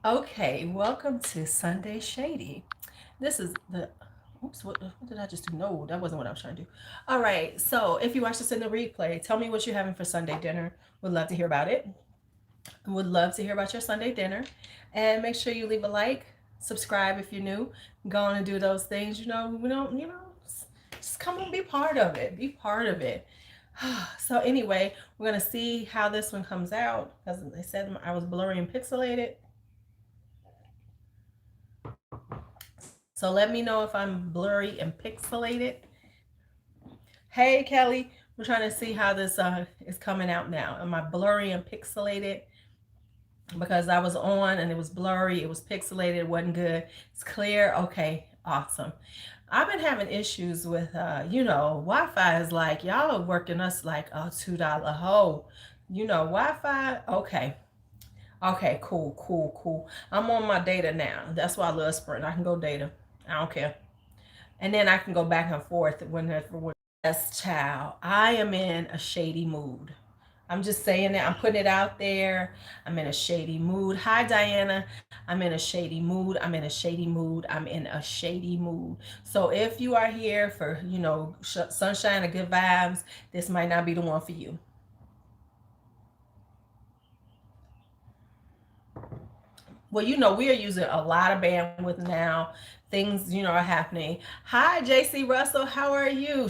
Okay, welcome to Sunday Shady. This is the oops, what did I just do? No, that wasn't what I was trying to do. All right, so if you watch this in the replay, tell me what you're having for Sunday dinner. Would love to hear about it. Would love to hear about your Sunday dinner. And make sure you leave a like, subscribe if you're new. Go on and do those things. We don't, just come and be part of it. Be part of it. So anyway, we're gonna see how this one comes out. As they said, I was blurry and pixelated. So let me know if I'm blurry and pixelated. Hey Kelly, we're trying to see how this is coming out now. Am I blurry and pixelated? Because I was on and it was blurry, it was pixelated, it wasn't good. It's clear. Okay, awesome. I've been having issues with Wi-Fi is like y'all are working us like a $2 hole. Wi-Fi. Okay. Okay, cool. I'm on my data now. That's why I love Sprint. I can go data. I don't care. And then I can go back and forth whenever. Yes, child. I am in a shady mood. I'm just saying that. I'm putting it out there. I'm in a shady mood. Hi, Diana. I'm in a shady mood. I'm in a shady mood. I'm in a shady mood. So if you are here for, sunshine and good vibes, this might not be the one for you. Well, we are using a lot of bandwidth now. Things, are happening. Hi, JC Russell. How are you?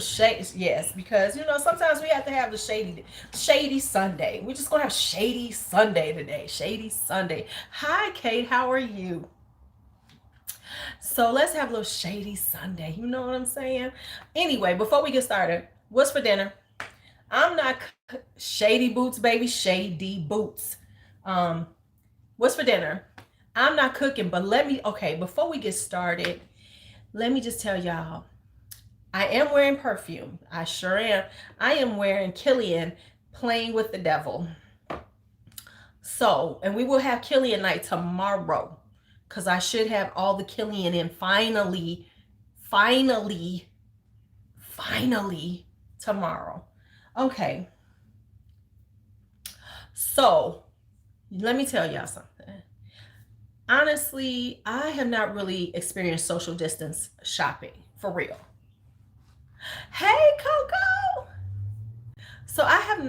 Yes, because sometimes we have to have the shady Sunday. We're just gonna have shady Sunday today. Shady Sunday. Hi, Kate. How are you? So let's have a little shady Sunday. You know what I'm saying? Anyway, before we get started, what's for dinner? I'm not shady boots, baby. Shady boots. Um, what's for dinner? I'm not cooking, but okay, before we get started, let me just tell y'all, I am wearing perfume. I sure am. I am wearing Killian Playing with the Devil. So, and we will have Killian night tomorrow because I should have all the Killian in finally, finally tomorrow. Okay, so let me tell y'all something. Honestly, I have not really experienced social distance shopping for real. Hey, Coco. So I have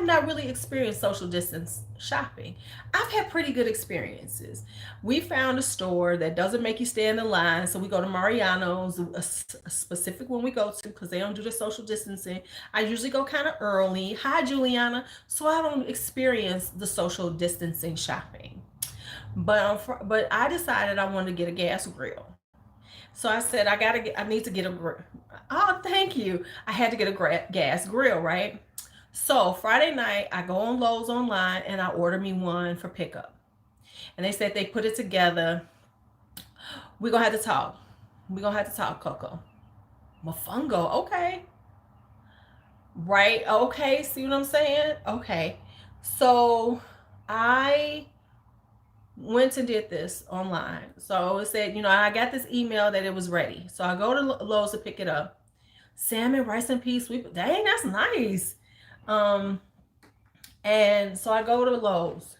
not really experienced social distance shopping. I've had pretty good experiences. We found a store that doesn't make you stand in line. So we go to Mariano's, a specific one we go to because they don't do the social distancing. I usually go kind of early. Hi, Juliana. So I don't experience the social distancing shopping. But I decided I wanted to get a gas grill. So I said I need to get a grill. Oh, thank you. I had to get a gas grill, right? So Friday night I go on Lowe's online and I order me one for pickup. And they said they put it together. We're gonna have to talk. We're gonna have to talk, Coco. Mofungo, okay. Right, okay. See what I'm saying? Okay. So I went and did this online. So it said, I got this email that it was ready. So I go to Lowe's to pick it up. Salmon, rice and peas, sweet. Dang, that's nice. Um, and so I go to Lowe's.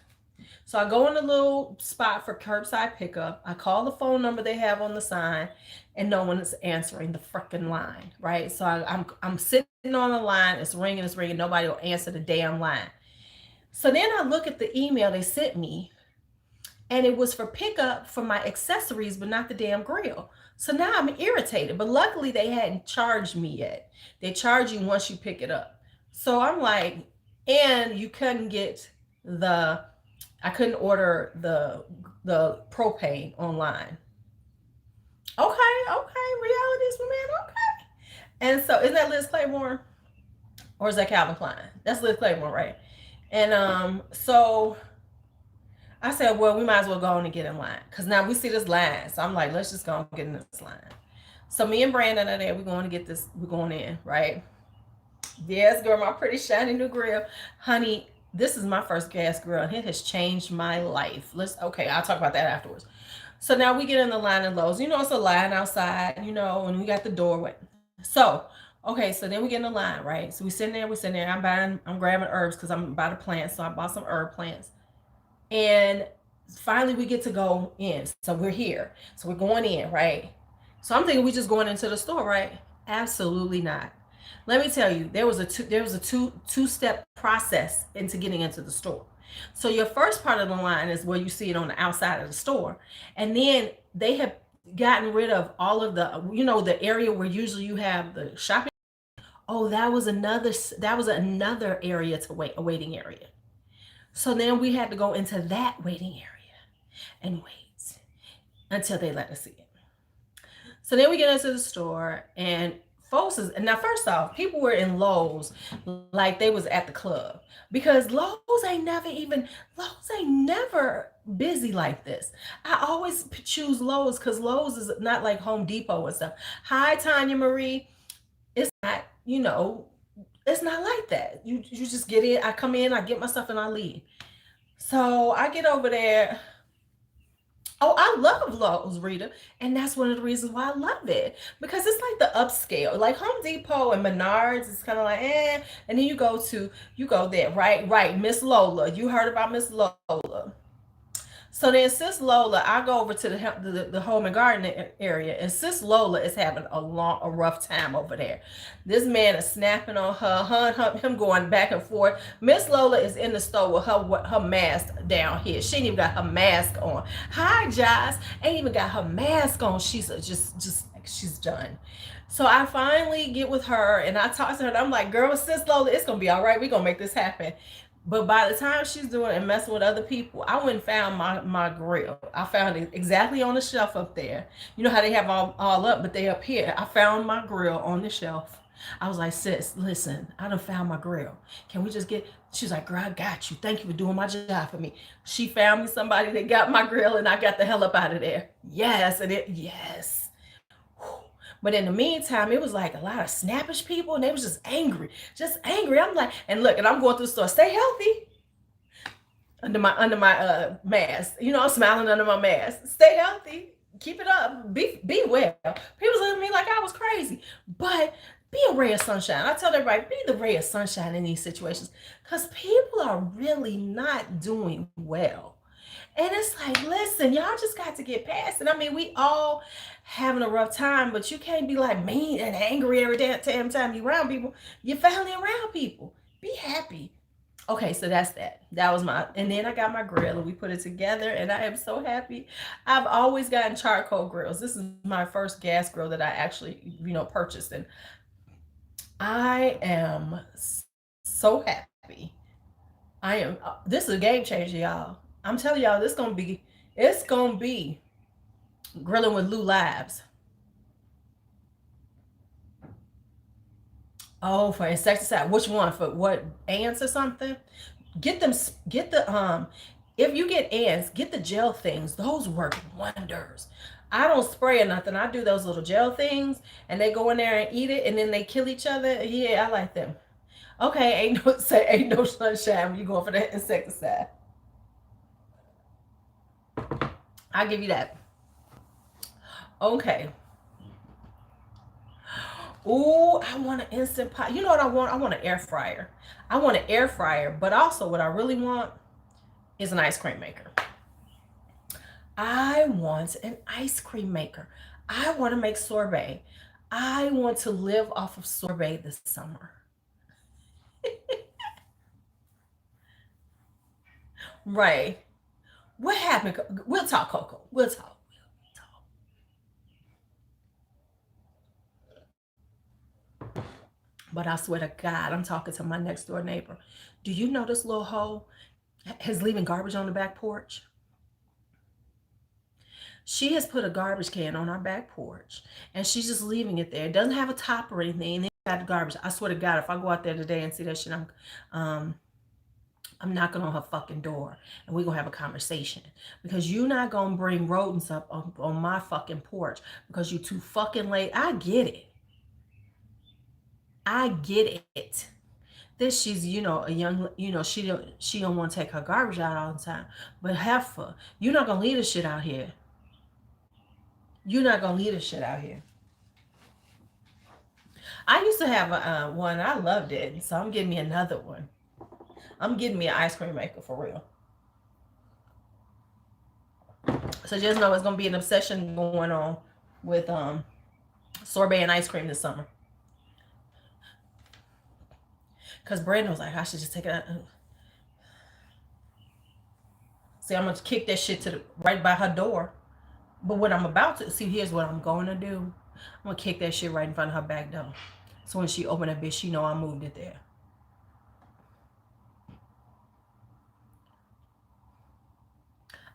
So I go in a little spot for curbside pickup. I call the phone number they have on the sign, and no one is answering the freaking line, right? So I'm sitting on the line. It's ringing. Nobody will answer the damn line. So then I look at the email they sent me, and it was for pickup for my accessories, but not the damn grill. So now I'm irritated. But luckily, they hadn't charged me yet. They charge you once you pick it up. So I'm like, and you couldn't get the, I couldn't order the propane online. Okay, realities for man. Okay. And so isn't that Liz Claiborne or is that Calvin Klein? That's Liz Claiborne, right? And so I said, well, we might as well go on and get in line. Because now we see this line. So I'm like, let's just go and get in this line. So me and Brandon are there. We're going to get this. We're going in, right? Yes, girl, my pretty shiny new grill. Honey, this is my first gas grill. And it has changed my life. Okay, I'll talk about that afterwards. So now we get in the line in Lowe's. It's a line outside, and we got the doorway. So, okay, so then we get in the line, right? So we're sitting there. I'm grabbing herbs because I'm about to plant. So I bought some herb plants. And finally we get to go in. So we're here. So we're going in, right? So I'm thinking we just going into the store, right? Absolutely not. Let me tell you, there was a two-step process into getting into the store. So your first part of the line is where you see it on the outside of the store. And then they have gotten rid of all of the, the area where usually you have the shopping. Oh, that was another area to wait, a waiting area. So then we had to go into that waiting area and wait until they let us in. So then we get into the store and folks is now first off, people were in Lowe's like they was at the club because Lowe's ain't never busy like this. I always choose Lowe's because Lowe's is not like Home Depot and stuff. Hi, Tanya Marie. It's not, it's not like that. You just get in, I come in, I get my stuff and I leave. So I get over there. Oh, I love Lowe's, Rita. And that's one of the reasons why I love it. Because it's like the upscale. Like Home Depot and Menards, it's kind of like, eh. And then you go there, right? Right. Miss Lola. You heard about Miss Lola. So then, Sis Lola, I go over to the home and garden area, and Sis Lola is having a rough time over there. This man is snapping on him going back and forth. Miss Lola is in the store with her mask down here. She ain't even got her mask on. Hi, Joss, ain't even got her mask on. She's just like she's done. So I finally get with her and I talk to her and I'm like, girl, Sis Lola, it's gonna be all right. We're gonna make this happen. But by the time she's doing it and messing with other people, I went and found my grill. I found it exactly on the shelf up there. You know how they have all up, but they up here. I found my grill on the shelf. I was like, sis, listen, I done found my grill. Can we just get, she's like, girl, I got you. Thank you for doing my job for me. She found me somebody that got my grill and I got the hell up out of there. Yes, yes. But in the meantime, it was like a lot of snappish people and they was just angry. Just angry. I'm like, and look, and I'm going through the store, stay healthy. Under my mask. I'm smiling under my mask. Stay healthy. Keep it up. Be well. People look at me like I was crazy. But be a ray of sunshine. I tell everybody, be the ray of sunshine in these situations. Because people are really not doing well. And it's like, listen, y'all just got to get past it. I mean, we all having a rough time, but you can't be like mean and angry every damn time you around people. You're finally around people. Be happy. Okay, so that's that. That was and then I got my grill and we put it together and I am so happy. I've always gotten charcoal grills. This is my first gas grill that I actually, purchased. And I am so happy. This is a game changer, y'all. I'm telling y'all, it's going to be grilling with Lou Labs. Oh, for insecticide. Which one? For what? Ants or something? Get the if you get ants, get the gel things. Those work wonders. I don't spray or nothing. I do those little gel things and they go in there and eat it and then they kill each other. Yeah, I like them. Okay, ain't no sunshine when you going for that insecticide. I'll give you that. Okay. Ooh, I want an instant pot. You know what I want? I want an air fryer. I want an air fryer, but also what I really want is an ice cream maker. I want an ice cream maker. I want to make sorbet. I want to live off of sorbet this summer. Right. What happened? We'll talk, Coco. We'll talk. But I swear to God, I'm talking to my next door neighbor. Do you know this little hoe is leaving garbage on the back porch? She has put a garbage can on our back porch and she's just leaving it there. It doesn't have a top or anything. They got the garbage. I swear to God, if I go out there today and see that shit, I'm knocking on her fucking door and we're gonna have a conversation because you're not gonna bring rodents up on my fucking porch because you too fucking late. I get it. I get it. This she's a young she don't want to take her garbage out all the time. But heifer, you're not gonna leave the shit out here. You're not gonna leave the shit out here. I used to have a one. I loved it, so I'm getting me another one. I'm getting me an ice cream maker for real. So just know it's gonna be an obsession going on with sorbet and ice cream this summer. Cause Brandon was like, I should just take it out. See, I'm gonna kick that shit to the right by her door. But what I'm about to see, here's what I'm going to do. I'm gonna kick that shit right in front of her back door. So when she open that bitch, she know I moved it there.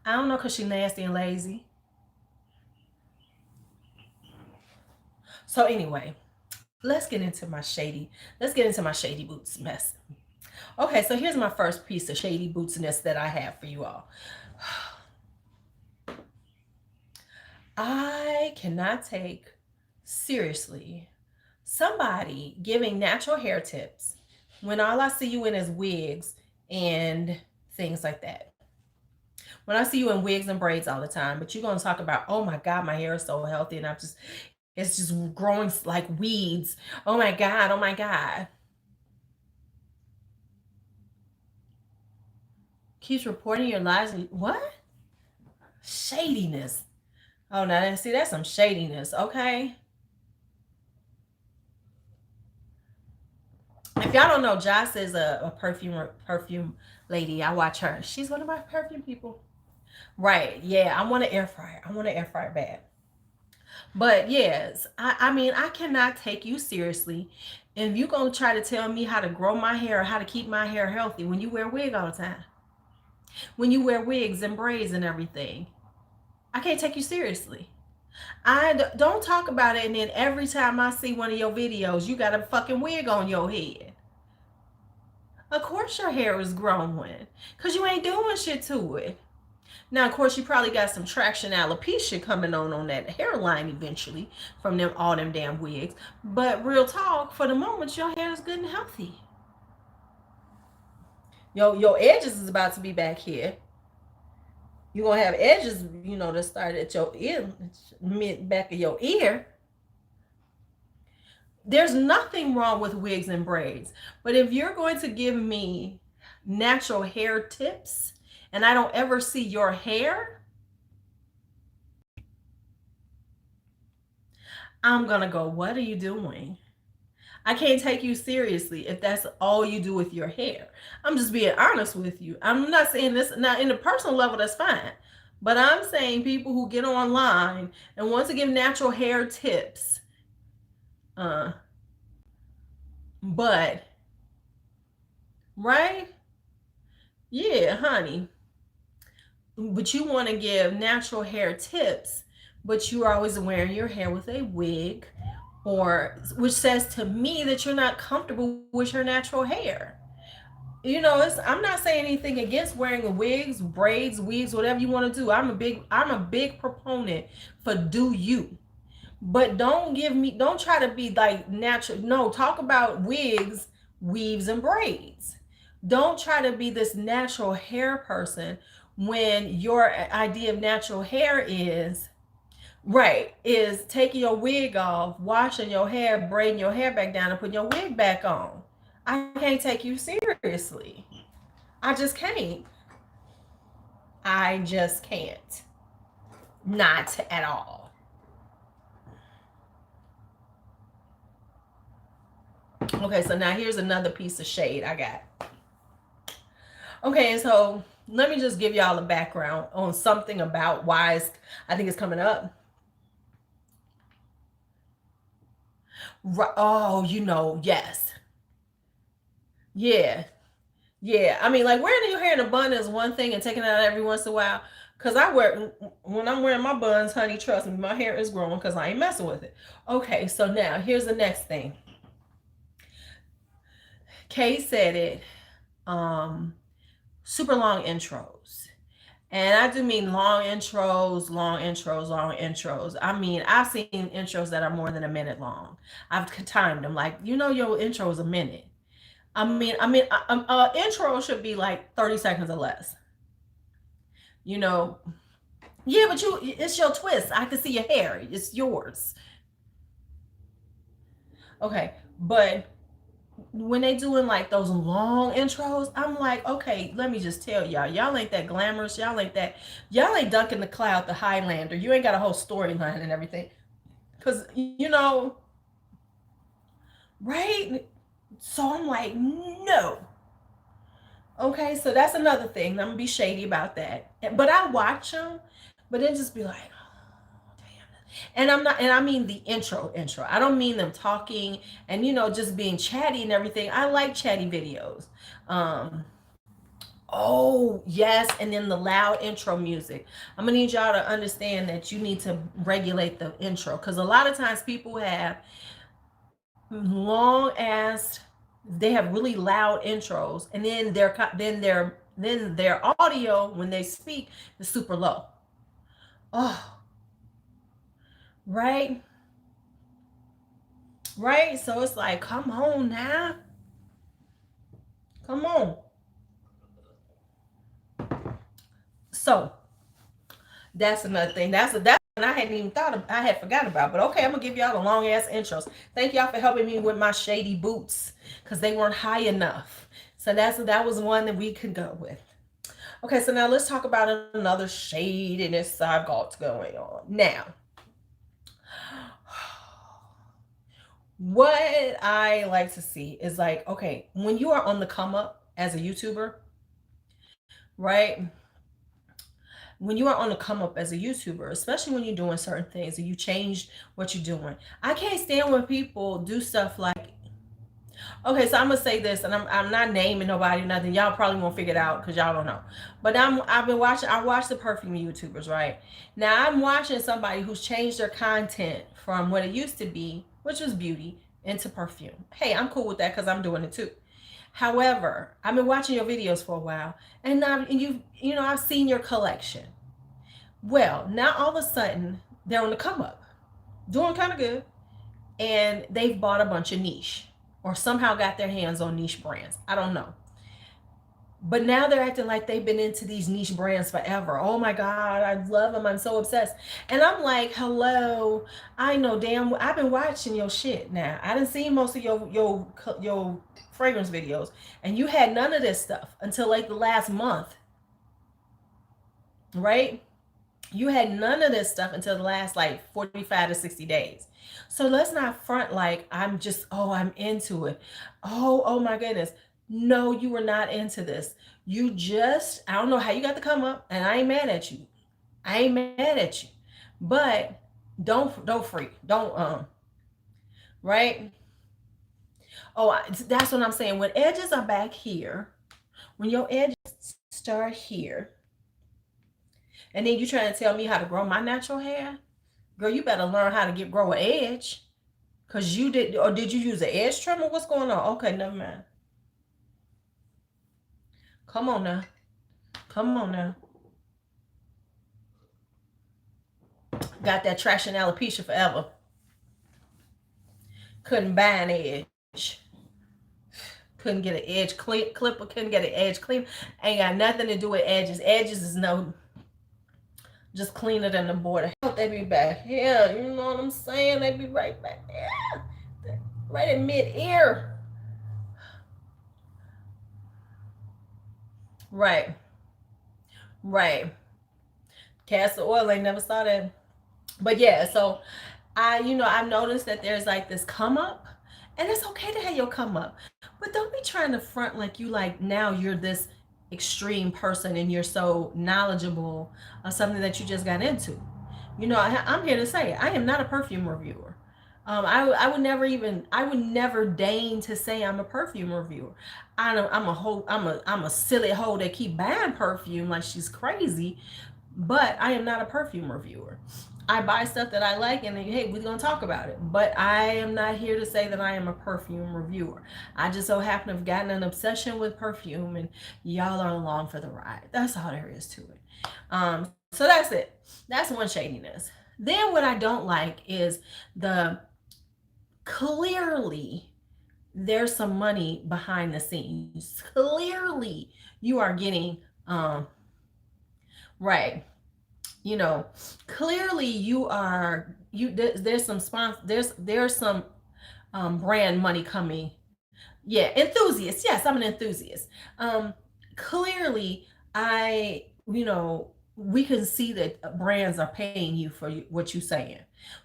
I don't know, cause she nasty and lazy. So anyway, let's get into my shady boots mess. Okay, so here's my first piece of shady bootsness that I have for you all. I cannot take seriously somebody giving natural hair tips when all I see you in is wigs and things like that. When I see you in wigs and braids all the time, but you're gonna talk about, oh my God, my hair is so healthy and it's just growing like weeds. Oh my God, oh my God. Keeps reporting your lies. What? Shadiness. Oh, now see, that's some shadiness, okay? If y'all don't know, Joss is a perfume lady. I watch her. She's one of my perfume people. Right. Yeah. I want an air fryer. I want an air fryer bad. But yes, I mean, I cannot take you seriously if you gonna try to tell me how to grow my hair or how to keep my hair healthy when you wear a wig all the time. When you wear wigs and braids and everything. I can't take you seriously. Don't talk about it, and then every time I see one of your videos, you got a fucking wig on your head. Of course your hair is growing, because you ain't doing shit to it. Now, of course, you probably got some traction alopecia coming on that hairline eventually from them all them damn wigs. But real talk, for the moment, your hair is good and healthy. Your edges is about to be back here. You're going to have edges, that start at your ear, mid back of your ear. There's nothing wrong with wigs and braids. But if you're going to give me natural hair tips and I don't ever see your hair, I'm going to go, what are you doing? I can't take you seriously if that's all you do with your hair. I'm just being honest with you. I'm not saying this, now in a personal level, that's fine. But I'm saying people who get online and want to give natural hair tips. But, right? Yeah, honey. But you want to give natural hair tips, but you're always wearing your hair with a wig, or which says to me that you're not comfortable with your natural hair. I'm not saying anything against wearing wigs, braids, weaves, whatever you want to do. I'm a big proponent for do you. But don't try to be like natural. No, talk about wigs, weaves, and braids. Don't try to be this natural hair person when your idea of natural hair is taking your wig off, washing your hair, braiding your hair back down, and putting your wig back on. I can't take you seriously. I just can't. I just can't. Not at all. Okay, so now here's another piece of shade I got. Okay, so let me just give y'all a background on something about why I think it's coming up. Oh, yes. Yeah. Yeah. I mean, like wearing your hair in a bun is one thing and taking it out every once in a while. Because when I'm wearing my buns, honey, trust me, my hair is growing because I ain't messing with it. Okay, so now here's the next thing. Kay said it, super long intros. And I do mean long intros. I mean, I've seen intros that are more than a minute long. I've timed them. Like, your intro is a minute. I mean, intro should be like 30 seconds or less. Yeah, but it's your twist. I can see your hair. It's yours. Okay, but when they doing like those long intros, I'm like, okay, let me just tell y'all ain't that glamorous. Y'all ain't Duncan the Cloud, the Highlander. You ain't got a whole storyline and everything. Cause right? So I'm like, no. Okay, so that's another thing. I'm gonna be shady about that. But I watch them, but then just be like, oh, damn. And I'm not, and I mean the intro. I don't mean them talking and just being chatty and everything. I like chatty videos. Um, oh yes, and then the loud intro music. I'm gonna need y'all to understand that you need to regulate the intro because a lot of times people have long ass they have really loud intros and then their audio when they speak is super low. Oh, right, right. So it's like, come on now, come on. So that's another thing. That's one I hadn't even thought of. I had forgot about. But okay, I'm gonna give y'all the long ass intros. Thank y'all for helping me with my shady boots because they weren't high enough. So that was one that we could go with. Okay, so now let's talk about another shadiness I've got going on. Now, what I like to see is like, okay, when you are on the come up as a YouTuber, right? When you are on the come up as a YouTuber, especially when you're doing certain things and you change what you're doing. I can't stand when people do stuff like, okay, so I'm gonna say this, and I'm not naming nobody, nothing. Y'all probably won't figure it out because y'all don't know. But I've been watching. I watch the perfume YouTubers, right? Now I'm watching somebody who's changed their content from what it used to be, which was beauty, into perfume. Hey, I'm cool with that because I'm doing it too. However, I've been watching your videos for a while, and I've seen your collection. Well, now all of a sudden they're on the come up, doing kind of good, and they've bought a bunch of niche or somehow got their hands on niche brands. I don't know. But now they're acting like they've been into these niche brands forever. Oh my God, I love them. I'm so obsessed. And I'm like, hello, I know damn I've been watching your shit now. I didn't see most of your fragrance videos. And you had none of this stuff until like the last month. Right? You had none of this stuff until the last like 45 to 60 days. So let's not front like I'm into it. Oh my goodness. No, you were not into this. I don't know how you got to come up, and I ain't mad at you. I ain't mad at you. But don't freak. Don't right? That's what I'm saying. When edges are back here, when your edges start here, and then you trying to tell me how to grow my natural hair, girl, you better learn how to grow an edge. Cause did you use an edge trimmer? What's going on? Okay, never mind. Come on now. Come on now. Got that traction alopecia forever. Couldn't buy an edge. Couldn't get an edge clipper. Couldn't get an edge clean. Ain't got nothing to do with edges. Edges is no just cleaner than the border. They be back here. You know what I'm saying? They be right back there. Right in mid-ear. Right. Right. Castor oil, I never saw that. But yeah, so I've noticed that there's like this come up, and it's okay to have your come up, but don't be trying to front like you like now you're this extreme person and you're so knowledgeable of something that you just got into. I'm here to say I am not a perfume reviewer. I would never deign to say I'm a perfume reviewer. I'm a silly hoe that keep buying perfume like she's crazy, but I am not a perfume reviewer. I buy stuff that I like, and hey, we're gonna talk about it. But I am not here to say that I am a perfume reviewer. I just so happen to have gotten an obsession with perfume, and y'all are along for the ride. That's all there is to it. So that's it. That's one shadiness. Then what I don't like is the clearly there's some money behind the scenes. Clearly you are getting right. Clearly there's some brand money coming Yeah, enthusiast. Yes, I'm an enthusiast. Clearly, we can see that brands are paying you for what you're saying.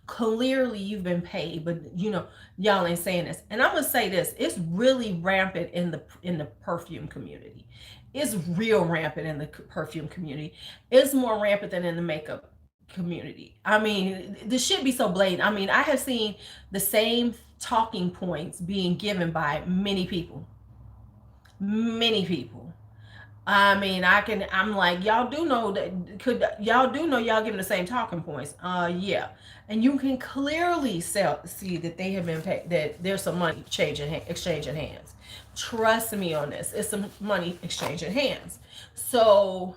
Clearly, you've been paid, but y'all ain't saying this. And I'm gonna say this: it's really rampant in the perfume community. It's real rampant in the perfume community. It's more rampant than in the makeup community. I mean, this should be so blatant. I mean, I have seen the same talking points being given by many people. Many people. I mean, I'm like, y'all do know that y'all do know y'all giving the same talking points. Yeah. And you can clearly see that they have been paid, that there's some money exchanging hands. Trust me on this. It's some money exchanging hands. So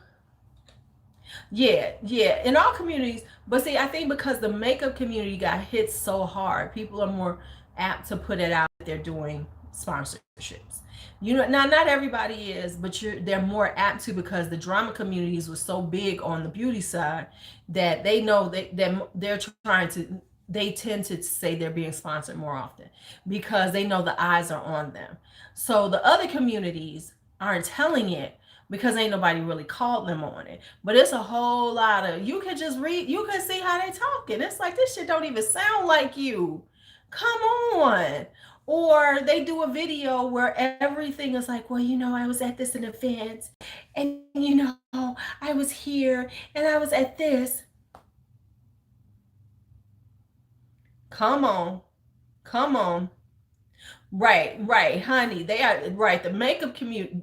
yeah, yeah, in all communities. But see, I think because the makeup community got hit so hard, people are more apt to put it out that they're doing sponsorships. Now not everybody is, but they're more apt to, because the drama communities was so big on the beauty side that they know that they're trying to. They tend to say they're being sponsored more often because they know the eyes are on them. So the other communities aren't telling it because ain't nobody really called them on it. But it's a whole lot of, you can just read, you can see how they talking. It's like, this shit don't even sound like you. Come on. Or they do a video where everything is like, well, I was at this an event, and I was here, and I was at this. Come on. Come on. Right, right, honey. They are right. The makeup community.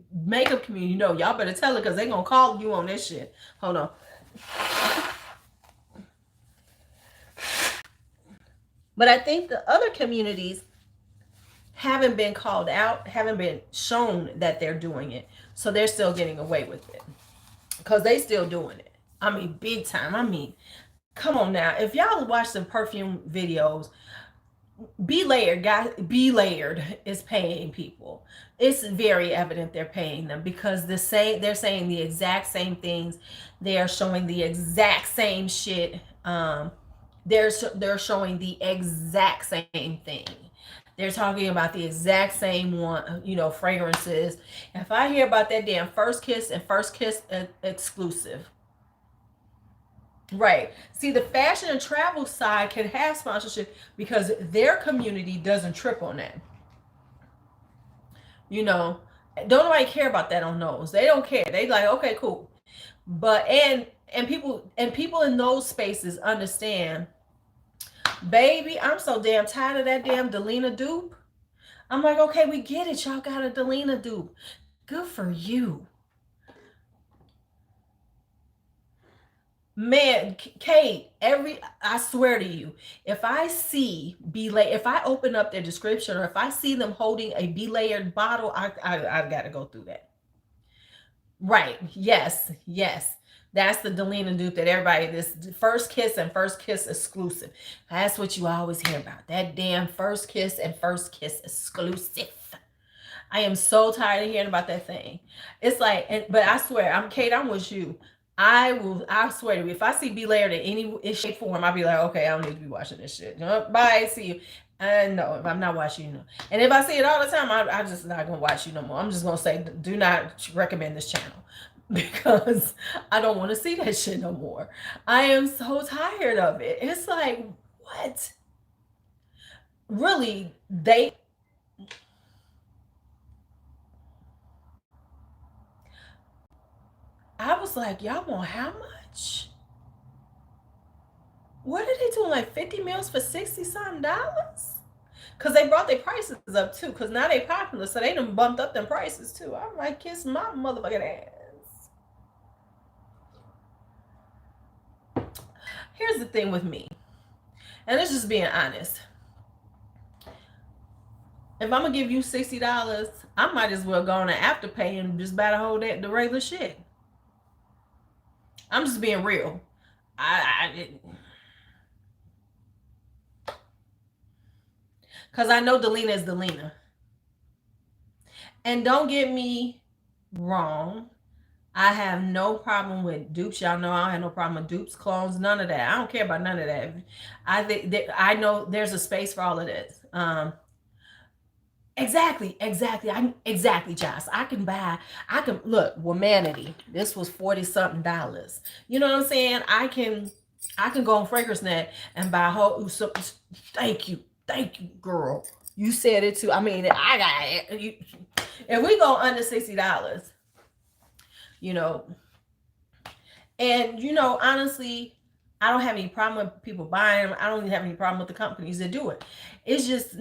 No, y'all better tell it because they gonna call you on this shit. Hold on. But I think the other communities haven't been called out, haven't been shown that they're doing it, so they're still getting away with it because they still doing it. I mean, big time. I mean, come on now. If y'all watch the perfume videos, Be Layered, guys, Be Layered is paying people. It's very evident they're paying them because they're saying the exact same things. They are showing the exact same shit. They're showing the exact same thing. They're talking about the exact same one, fragrances. If I hear about that damn First Kiss and First Kiss exclusive, right. See, the fashion and travel side can have sponsorship because their community doesn't trip on that. You know, don't nobody care about that on those. They don't care. They like, okay, cool. But and people in those spaces understand, baby, I'm so damn tired of that damn Delina dupe. I'm like, okay, we get it. Y'all got a Delina dupe. Good for you. Man, Kate, I swear to you, if I see if I open up their description, or if I see them holding a Be Layered bottle, I got to go through that. Right. Yes. Yes. That's the Delina dupe that everybody, this First Kiss and First Kiss exclusive. That's what you always hear about. That damn First Kiss and First Kiss exclusive. I am so tired of hearing about that thing. It's like, but I swear, Kate, I'm with you. I swear to you, if I see Be Layered in any shape form, I'll be like, okay, I don't need to be watching this shit. Bye, see you. And no, if I'm not watching you, no. And if I see it all the time, I'm just not gonna watch you no more. I'm just gonna say, do not recommend this channel because I don't want to see that shit no more. I am so tired of it. It's like, what? Really, I was like, y'all want how much? What are they doing? Like 50 meals for 60 something dollars? Cause they brought their prices up too. Cause now they popular, so they done bumped up them prices too. I'm like, kiss my motherfucking ass. Here's the thing with me, and it's just being honest. If I'm gonna give you $60, I might as well go on an Afterpay and just buy the regular shit. I'm just being real. Cause I know Delina is Delina. And don't get me wrong, I have no problem with dupes. Y'all know I don't have no problem with dupes, clones, none of that. I don't care about none of that. I think that I know there's a space for all of this. Exactly. Exactly, Josh. I can look, Womanity. This was 40 something dollars. You know what I'm saying? I can go on Fragrance Net and buy a whole thank you. Thank you, girl. You said it too. I mean, I got it. And we go under $60, you know. And honestly, I don't have any problem with people buying them. I don't even have any problem with the companies that do it. It's just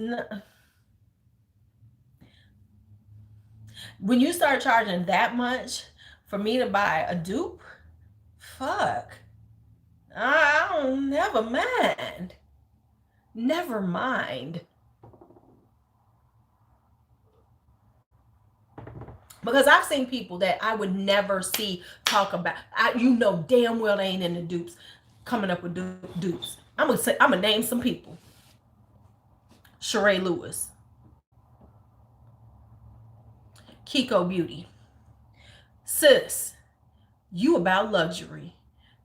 when you start charging that much for me to buy a dupe, fuck. I don't never mind. Never mind. Because I've seen people that I would never see talk about. Damn well they ain't in the dupes coming up with dupes. I'm gonna name some people. Sheree Lewis, Kiko Beauty. Sis, you about luxury.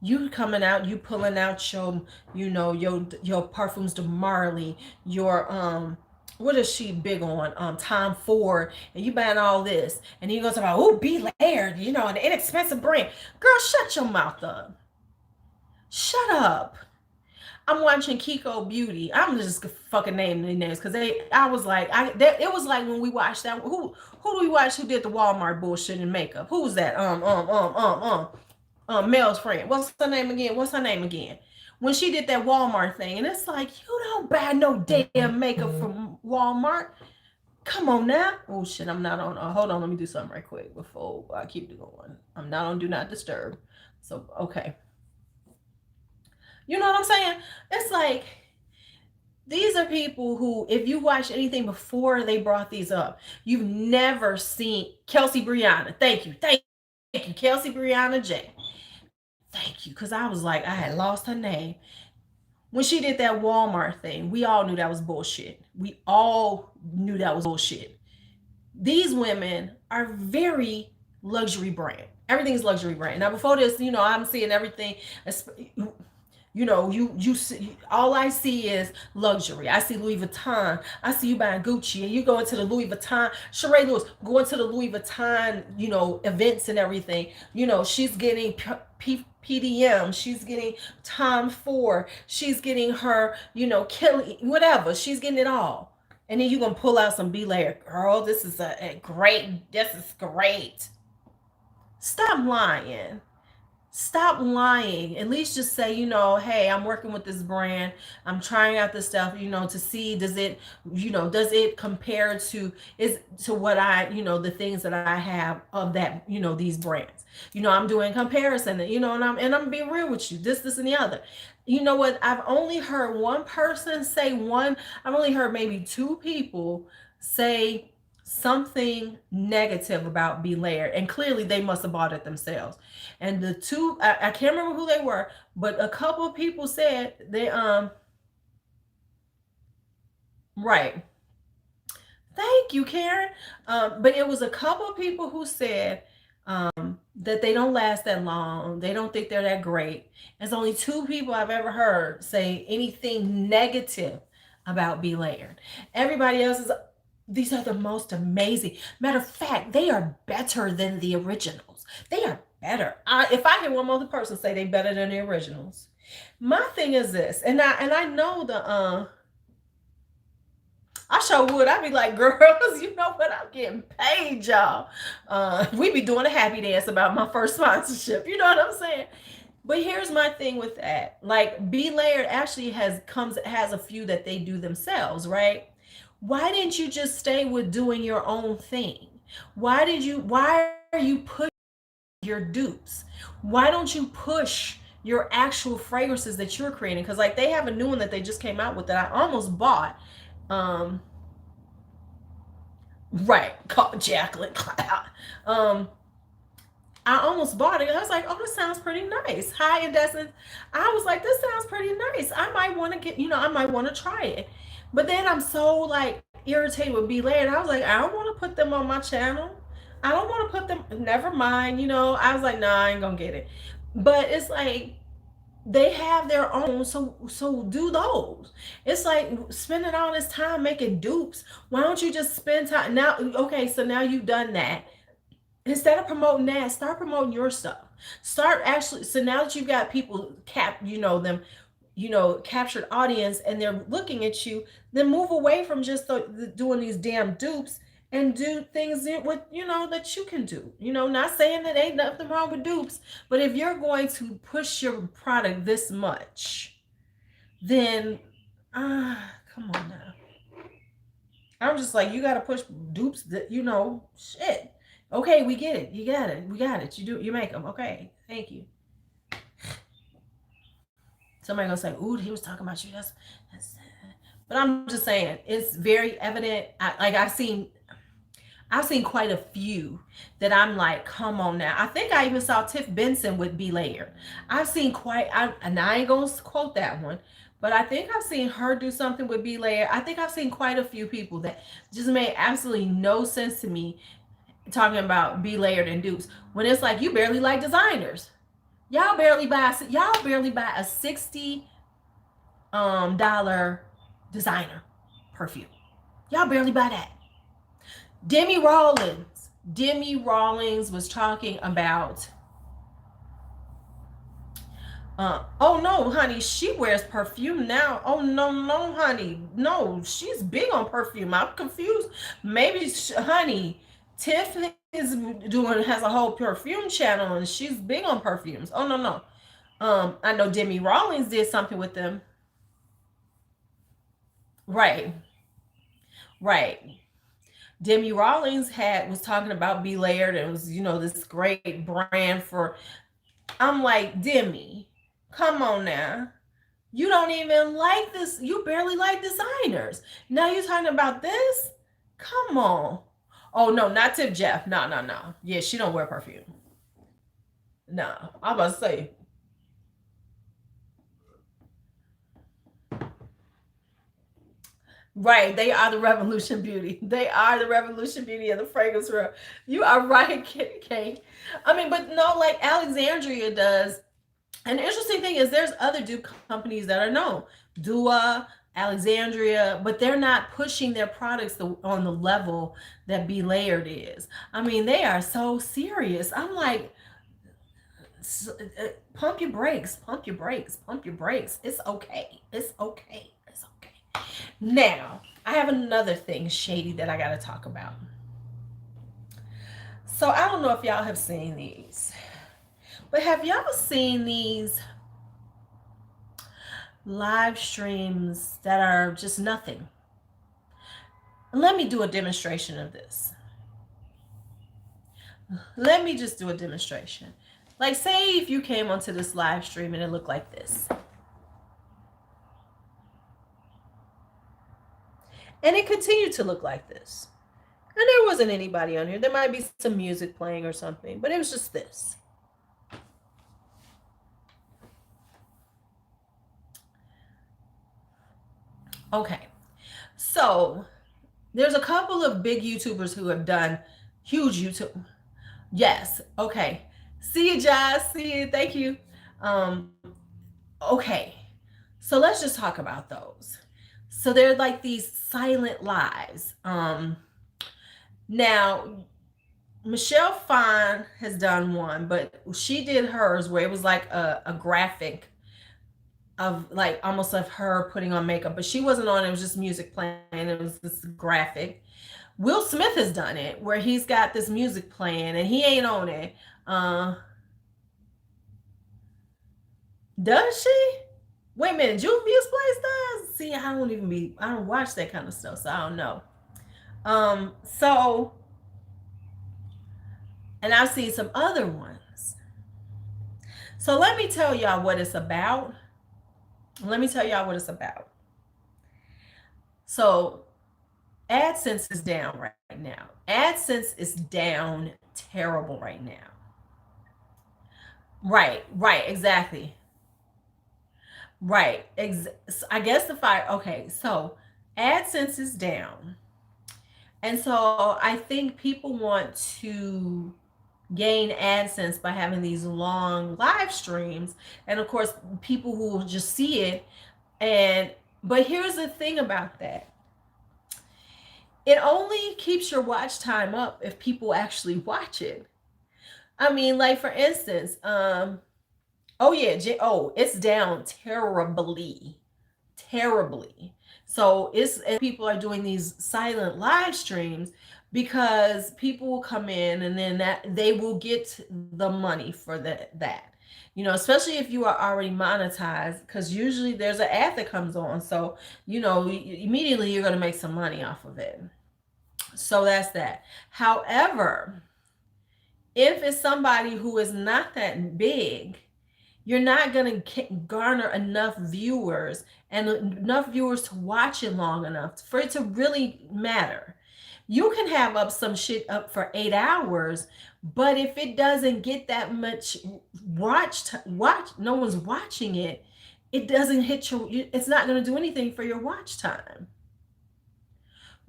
You coming out, you pulling out your perfumes to Marley, your what is she big on? Tom Ford, and you buying all this, and you go talk about Be Layered, an inexpensive brand. Girl, shut your mouth up. Shut up. I'm watching Kiko Beauty. I'm just fucking naming the names because I was like, it was like when we watched that. Who do we watch? Who did the Walmart bullshit and makeup? Who was that? Mel's friend. What's her name again? When she did that Walmart thing, and it's like, you don't buy no damn makeup from Walmart. Come on now. Oh shit, I'm not on. Hold on, let me do something right quick before I keep it going. I'm not on Do Not Disturb. So okay. You know what I'm saying? It's like these are people who, if you watch anything before they brought these up, you've never seen Kelsey Brianna. Thank you, Kelsey Brianna J. Thank you, because I was like, I had lost her name. When she did that Walmart thing, we all knew that was bullshit. These women are very luxury brand. Everything's luxury brand. Now, before this, I'm seeing everything. You see, all I see is luxury. I see Louis Vuitton. I see you buying Gucci, and you go into the Louis Vuitton. Sheree Lewis going to the Louis Vuitton, events and everything. She's getting PDM. She's getting Tom Ford. She's getting her, Kelly, whatever. She's getting it all. And then you're gonna pull out some Be Layered. Girl, this is great. This is great. Stop lying. Stop lying. At least just say, hey, I'm working with this brand. I'm trying out this stuff, to see does it compare to what the things that I have of that, these brands. I'm doing comparison, and I'm being real with you. This and the other. You know what? I've only heard one person say I've only heard maybe two people say something negative about Be Layered, and clearly they must have bought it themselves. And the two, I can't remember who they were, but a couple of people said they right. Thank you, Karen. But it was a couple of people who said that they don't last that long. They don't think they're that great. There's only two people I've ever heard say anything negative about Be Layered. Everybody else is, these are the most amazing. Matter of fact, they are better than the originals. They are better. If I hear one other person say they better than the originals, my thing is this, and I know I sure would. I'd be like, girls, you know what? I'm getting paid, y'all. We be doing a happy dance about my first sponsorship. You know what I'm saying? But here's my thing with that. Like, Be Layered actually has a few that they do themselves, right? Why didn't you just stay with doing your own thing? Why are you pushing your dupes? Why don't you push your actual fragrances that you're creating? Because like they have a new one that they just came out with that I almost bought. Right, called Jacqueline Cloud. I almost bought it. I was like, oh, this sounds pretty nice. High Indecent. I was like, this sounds pretty nice. I might want to I might want to try it. But then I'm so like irritated with Be Layered. I was like, I don't want to put them on my channel. I don't want to put them, never mind. I was like, nah, I ain't gonna get it. But it's like, They have their own, so do those. It's like spending all this time making dupes. Why don't you just spend time now? Okay, so now you've done that. Instead of promoting that, start promoting your stuff. Start actually. So now that you've got people them, captured audience, and they're looking at you, then move away from just doing these damn dupes and do things with that you can do. Not saying that ain't nothing wrong with dupes, but if you're going to push your product this much, then come on now. I'm just like, you got to push dupes that shit. Okay, we get it. You got it. We got it. You make them. Okay, thank you. Somebody gonna say, "Ooh, he was talking about you." That's. But I'm just saying, it's very evident. I've seen quite a few that I'm like, come on now. I think I even saw Tiff Benson with Be Layered. I've seen and I ain't gonna quote that one, but I think I've seen her do something with Be Layered. I think I've seen quite a few people that just made absolutely no sense to me talking about Be Layered and dupes when it's like you barely like designers. Y'all barely buy a $60 designer perfume. Y'all barely buy that. Demi Rawlings was talking about oh no, honey, she wears perfume now. Oh no, no, honey, no, she's big on perfume. I'm confused. Maybe, honey, Tiff has a whole perfume channel and she's big on perfumes. Oh no, no. I know Demi Rawlings did something with them. Right, right. Demi Rawlings was talking about Be Layered and was this great brand for. I'm like, Demi, come on now. You don't even like this. You barely like designers. Now you're talking about this? Come on. Oh no, not Tip Jeff. No, no, no. Yeah, she don't wear perfume. No, I'm about to say. Right, they are the revolution beauty. They are the revolution beauty of the fragrance world. You are right, Kate. I mean, but no, like Alexandria does. And the interesting thing is, there's other dupe companies that are known, Dua, Alexandria, but they're not pushing their products on the level that Be Layered is. I mean, they are so serious. I'm like, pump your brakes, pump your brakes, pump your brakes. It's okay. It's okay. It's okay. Now, I have another thing shady that I got to talk about. So I don't know if y'all have seen these, but have y'all seen these live streams that are just nothing? Let me do a demonstration of this. Let me just do a demonstration. Like, say if you came onto this live stream and it looked like this. And it continued to look like this. And there wasn't anybody on here. There might be some music playing or something, but it was just this. Okay. So there's a couple of big YouTubers who have done huge YouTube. Yes. Okay. See you, Josh. See you. Thank you. Okay. So let's just talk about those. So they're like these silent lives. Now Michelle Fine has done one, but she did hers where it was like a graphic of like almost of her putting on makeup, but she wasn't on. It was just music playing. It was this graphic. Will Smith has done it where he's got this music playing and he ain't on it. Does she? Wait a minute, Juvia's Place does? See, I don't watch that kind of stuff, so I don't know. So, and I've seen some other ones. So let me tell y'all what it's about. So AdSense is down right now. AdSense is down terrible right now. Right, exactly. Right. I guess the fire. Okay, so AdSense is down. And so I think people want to gain AdSense by having these long live streams. And of course, people who will just see it. And but here's the thing about that. It only keeps your watch time up if people actually watch it. I mean, like for instance, oh yeah, it's down terribly, terribly. So it's and people are doing these silent live streams because people will come in and then that they will get the money for that. You know, especially if you are already monetized, because usually there's an ad that comes on. So, you know, immediately you're going to make some money off of it. So that's that. However, if it's somebody who is not that big, you're not going to garner enough viewers and enough viewers to watch it long enough for it to really matter. You can have up some shit up for 8 hours, but if it doesn't get that much watch, no one's watching it. It doesn't hit your. It's not going to do anything for your watch time.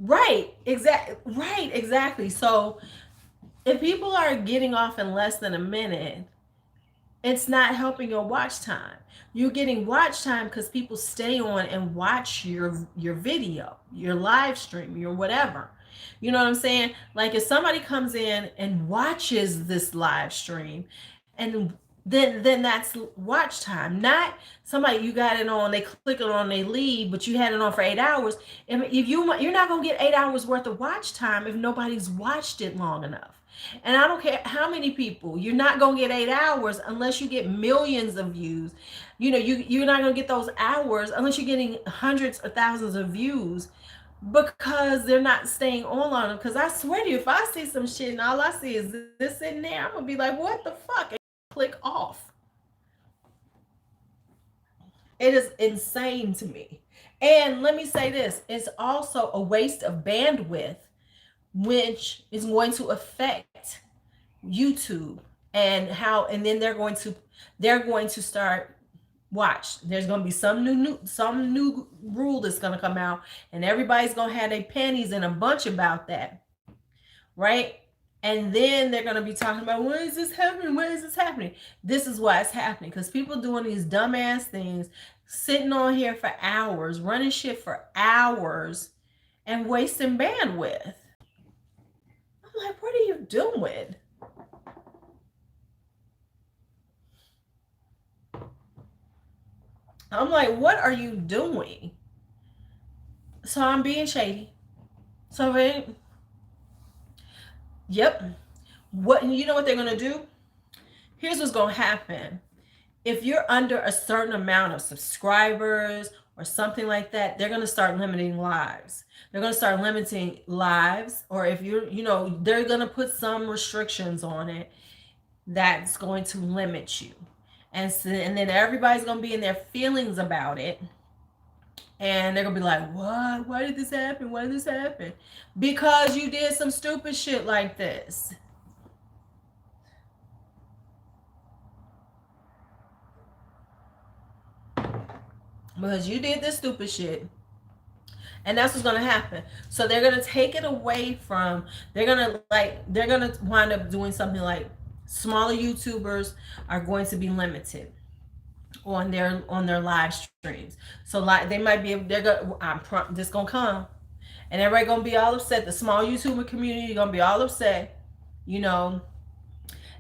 Right. Exactly. Right. Exactly. So if people are getting off in less than a minute, it's not helping your watch time. You're getting watch time because people stay on and watch your video, your live stream, your whatever. You know what I'm saying? Like if somebody comes in and watches this live stream, and then that's watch time. Not somebody you got it on, they click it on, they leave, but you had it on for 8 hours. And if you're not gonna get 8 hours worth of watch time if nobody's watched it long enough. And I don't care how many people, you're not going to get 8 hours unless you get millions of views. You know, you're not going to get those hours unless you're getting hundreds of thousands of views because they're not staying on them. Because I swear to you, if I see some shit and all I see is this sitting there, I'm going to be like, what the fuck? And click off. It is insane to me. And let me say this, it's also a waste of bandwidth, which is going to affect YouTube and then they're going to start watch. There's going to be some new rule that's going to come out and everybody's going to have their panties in a bunch about that. Right? And then they're going to be talking about, when is this happening? When is this happening? This is why it's happening because people doing these dumbass things, sitting on here for hours, running shit for hours and wasting bandwidth. I'm like, what are you doing? I'm like, what are you doing? So I'm being shady. So yep. What you know what they're gonna do? Here's what's gonna happen. If you're under a certain amount of subscribers or something like that, they're gonna start limiting lives. They're gonna start limiting lives, or if they're gonna put some restrictions on it that's going to limit you. And then everybody's gonna be in their feelings about it. And they're gonna be like, what? Why did this happen? Why did this happen? Because you did some stupid shit like this. Because you did this stupid shit. And that's what's gonna happen. So they're gonna take it away from, they're gonna wind up doing something like smaller YouTubers are going to be limited on their live streams. So like they might be, this gonna come and everybody gonna be all upset. The small YouTuber community gonna be all upset,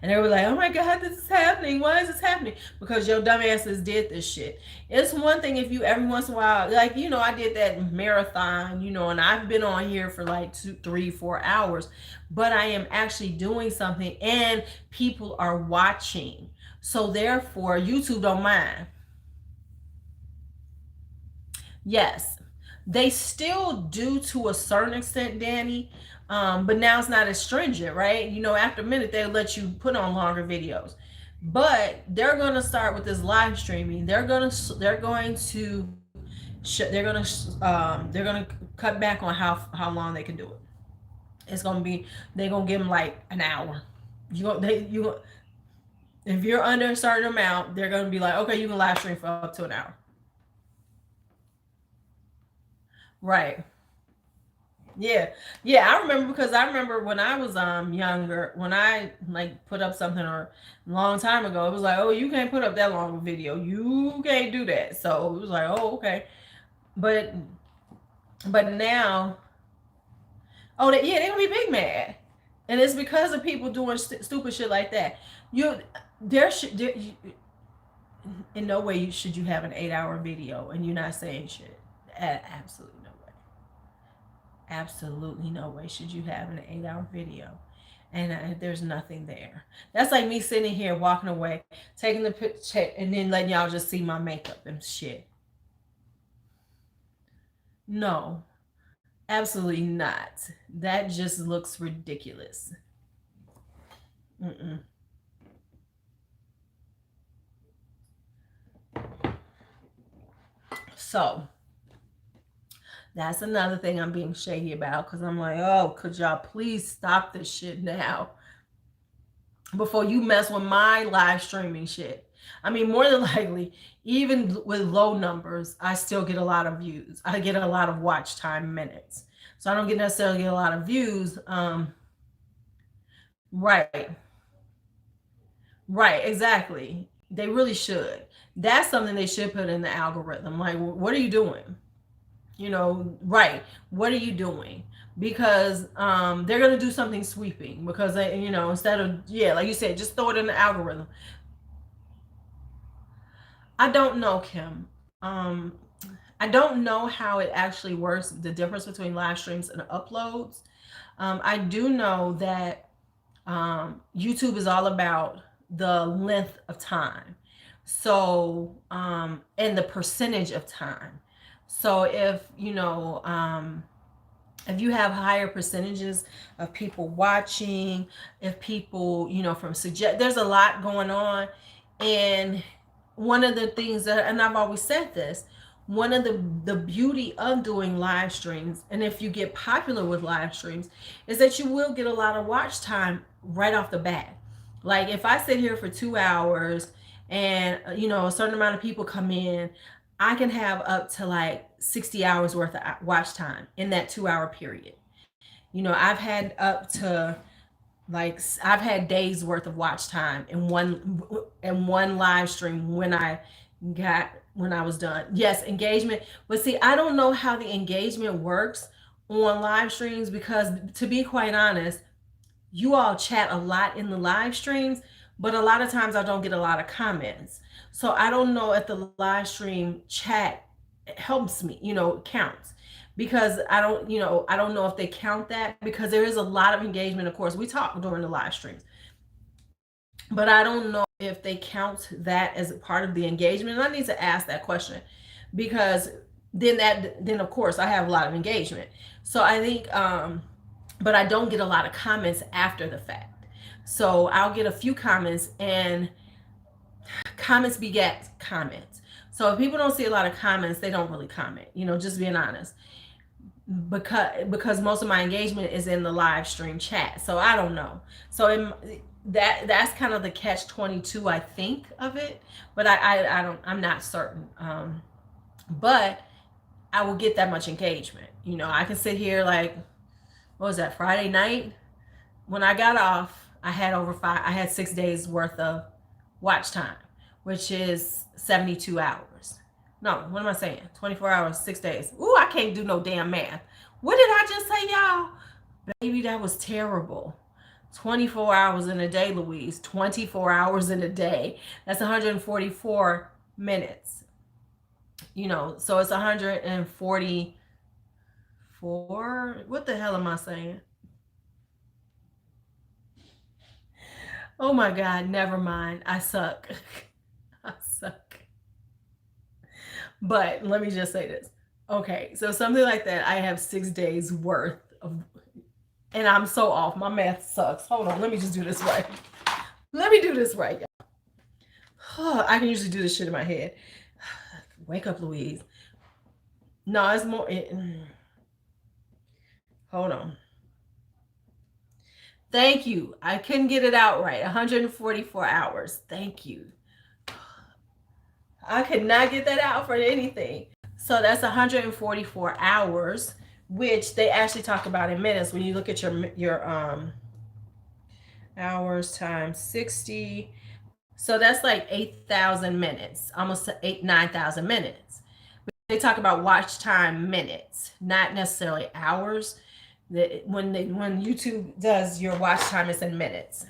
and they were like, oh my God, this is happening. Why is this happening? Because your dumbasses did this shit. It's one thing if you every once in a while, like, I did that marathon, and I've been on here for like 2, 3, 4 hours, but I am actually doing something and people are watching. So therefore, YouTube don't mind. Yes, they still do to a certain extent, Danny. But now it's not as stringent, right? After a minute, they'll let you put on longer videos. But they're gonna start with this live streaming. They're gonna cut back on how long they can do it. It's gonna be, they're gonna give them like an hour. If you're under a certain amount, they're gonna be like, okay, you can live stream for up to an hour. Right. Yeah. Yeah, I remember because I remember when I was younger, when I like put up something or a long time ago, it was like, "Oh, you can't put up that long of a video. You can't do that." So it was like, "Oh, okay." But now, oh, yeah, they're gonna be big mad, and it's because of people doing stupid shit like that. You there should there, in no way should you have an 8-hour video and you're not saying shit. Absolutely no way. Absolutely no way should you have an 8-hour video and there's nothing there. That's like me sitting here walking away, taking the picture, and then letting y'all just see my makeup and shit. No, absolutely not. That just looks ridiculous. Mm-mm. So that's another thing I'm being shady about because I'm like, oh, could y'all please stop this shit now before you mess with my live streaming shit? I mean, more than likely, even with low numbers, I still get a lot of views. I get a lot of watch time minutes. So I don't get necessarily get a lot of views. Right, right, exactly. They really should. That's something they should put in the algorithm. Like, what are you doing? Right, what are you doing? Because they're gonna do something sweeping because they, instead of, yeah, like you said, just throw it in the algorithm. I don't know, Kim. I don't know how it actually works, the difference between live streams and uploads. I do know that YouTube is all about the length of time. So, and the percentage of time. So if you have higher percentages of people watching, if people, from suggest, there's a lot going on. And one of the things that, and I've always said this, one of the beauty of doing live streams, and if you get popular with live streams, is that you will get a lot of watch time right off the bat. Like if I sit here for 2 hours and a certain amount of people come in, I can have up to like 60 hours worth of watch time in that 2 hour period. I've had up to, like, I've had days worth of watch time in one live stream when I was done. Yes, engagement. But see, I don't know how the engagement works on live streams because, to be quite honest, you all chat a lot in the live streams, but a lot of times I don't get a lot of comments. So I don't know if the live stream chat helps me, counts. Because I don't know if they count that because there is a lot of engagement. Of course, we talk during the live streams, but I don't know if they count that as a part of the engagement. And I need to ask that question because then of course I have a lot of engagement. So I think but I don't get a lot of comments after the fact. So I'll get a few comments, and comments beget comments. So if people don't see a lot of comments, they don't really comment, just being honest. Because most of my engagement is in the live stream chat. So I don't know. So that's kind of the catch 22, I think, of it. But I'm not certain. But I will get that much engagement. I can sit here like, what was that, Friday night? When I got off, I had 6 days worth of watch time, which is 72 hours. No, what am I saying? 24 hours, 6 days. Ooh, I can't do no damn math. What did I just say, y'all? Baby, that was terrible. 24 hours in a day, Louise. 24 hours in a day. That's 144 minutes. So it's 144. What the hell am I saying? Oh my God, never mind. I suck. I suck. But let me just say this. Okay, so something like that, I have 6 days worth of, and I'm so off. My math sucks. Hold on, let me just do this right. Let me do this right, y'all. I can usually do this shit in my head. Wake up, Louise. No, it's more. Hold on. Thank you. I couldn't get it out right. 144 hours. Thank you. I could not get that out for anything. So that's 144 hours, which they actually talk about in minutes. When you look at your hours times 60, so that's like 8,000 minutes, almost 9,000 minutes. They talk about watch time minutes, not necessarily hours. When YouTube does your watch time, it's in minutes.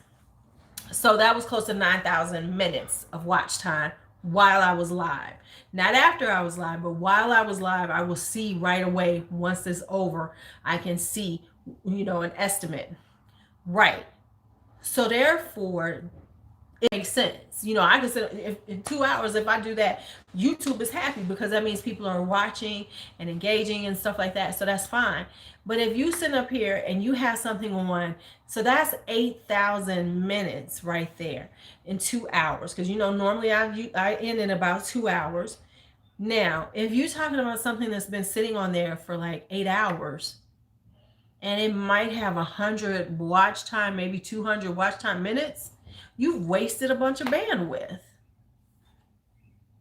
So that was close to 9,000 minutes of watch time while I was live. Not after I was live, but while I was live, I will see right away once it's over. I can see, an estimate. Right. So therefore, it makes sense. I can sit if, in 2 hours. If I do that, YouTube is happy because that means people are watching and engaging and stuff like that. So that's fine. But if you sit up here and you have something on, so that's 8,000 minutes right there in 2 hours. Because normally I end in about 2 hours. Now, if you're talking about something that's been sitting on there for like 8 hours, and it might have 100 watch time, maybe 200 watch time minutes, you've wasted a bunch of bandwidth.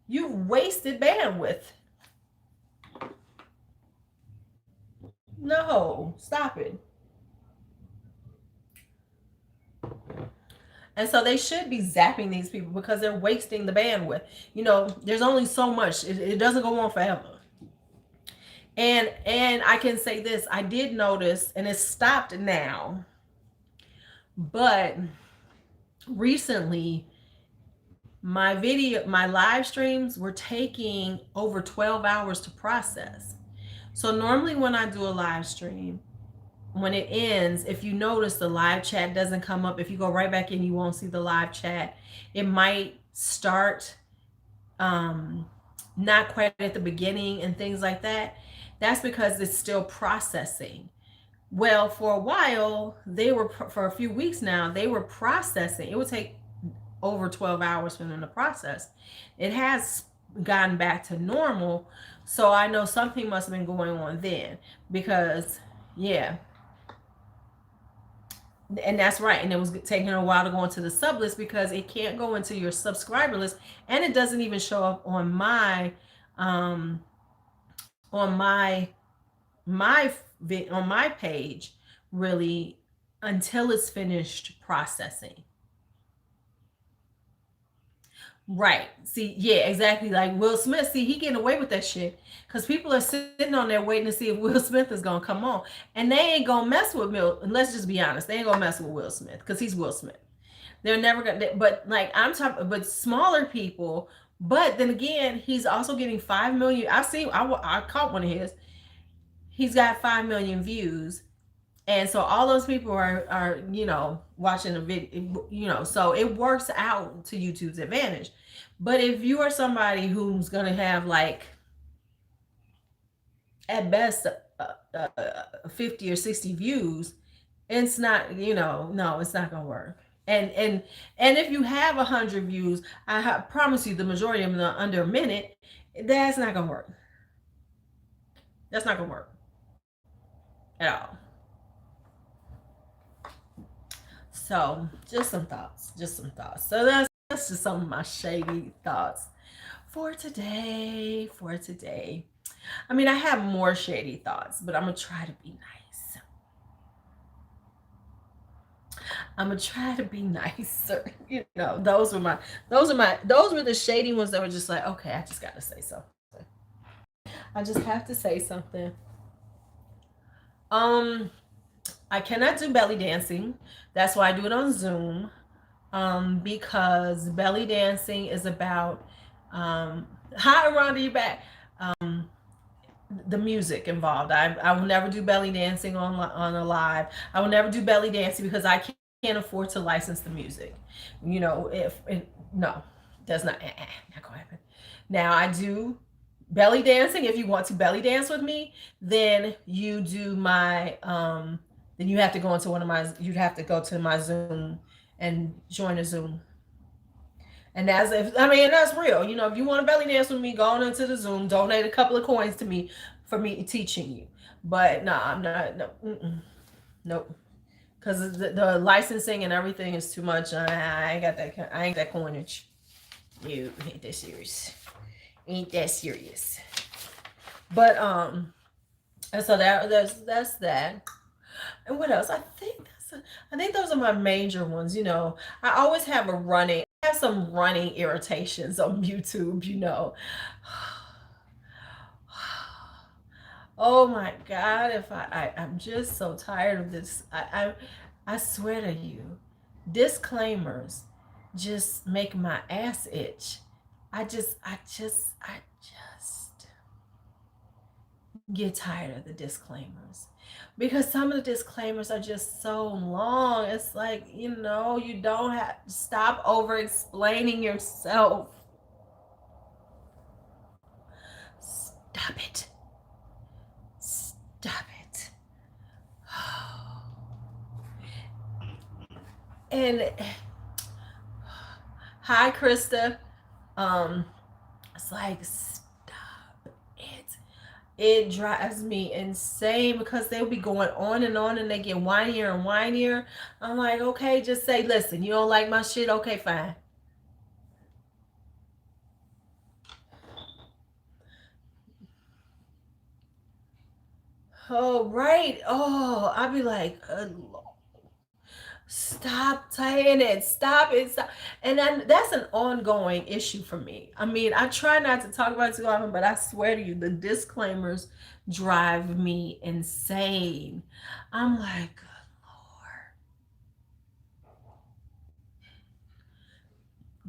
You've wasted bandwidth. No, stop it. And so they should be zapping these people because they're wasting the bandwidth. There's only so much. It doesn't go on forever. And I can say this, I did notice, and it's stopped now, but recently my live streams were taking over 12 hours to process. So normally when I do a live stream, when it ends, if you notice the live chat doesn't come up, if you go right back in, you won't see the live chat. It might start not quite at the beginning and things like that. That's because it's still processing. Well, for a while, for a few weeks now, they were processing. It would take over 12 hours for them to process. It has gotten back to normal. So I know something must have been going on then because, yeah. And that's right. And it was taking a while to go into the sub list because it can't go into your subscriber list. And it doesn't even show up on my page really until it's finished processing. Right. See, yeah, exactly. Like Will Smith. See, he getting away with that shit because people are sitting on there waiting to see if Will Smith is gonna come on, and they ain't gonna mess with Will. And let's just be honest, they ain't gonna mess with Will Smith because he's Will Smith. They're never gonna. But like I'm talking, but smaller people. But then again, he's also getting 5 million. I've seen. I caught one of his. He's got 5 million views. And so all those people are watching the video, so it works out to YouTube's advantage. But if you are somebody who's going to have like at best 50 or 60 views, it's not, no, it's not going to work. And if you have 100 views, I promise you the majority of them are under a minute. That's not going to work. That's not going to work at all. So just some thoughts. So that's just some of my shady thoughts for today. I mean, I have more shady thoughts, but I'm gonna try to be nice. I'm gonna try to be nicer. Those were the shady ones that were just like, okay, I just gotta say something. I just have to say something. I cannot do belly dancing. That's why I do it on Zoom. Because belly dancing is about hi Rhonda, you back. The music involved. I will never do belly dancing on a live. I will never do belly dancing because I can't afford to license the music. No, that's not gonna happen. Now I do belly dancing. If you want to belly dance with me, then you do my then you have to go into you'd have to go to my Zoom and join a Zoom. And that's real. If you want to belly dance with me, go on into the Zoom, donate a couple of coins to me for me teaching you. But no, I'm not. No, nope. Because the licensing and everything is too much. I ain't got that. I ain't that coinage. You ain't that serious. But And so that's that. And what else? I think those are my major ones. I always have a running. I have some running irritations on YouTube. Oh my God! If I'm just so tired of this. I swear to you, disclaimers just make my ass itch. I just get tired of the disclaimers because some of the disclaimers are just so long. It's like, you don't have to stop over explaining yourself. Stop it. Stop it. And hi, Krista. Um, it's like, stop it. It drives me insane because they'll be going on and they get whinier and whinier. I'm like, okay, just say, listen, you don't like my shit? Okay, fine. Oh, right. Oh, I'd be like, stop saying it. Stop it. Stop. And then that's an ongoing issue for me. I mean, I try not to talk about it too often, but I swear to you, the disclaimers drive me insane. I'm like, good Lord.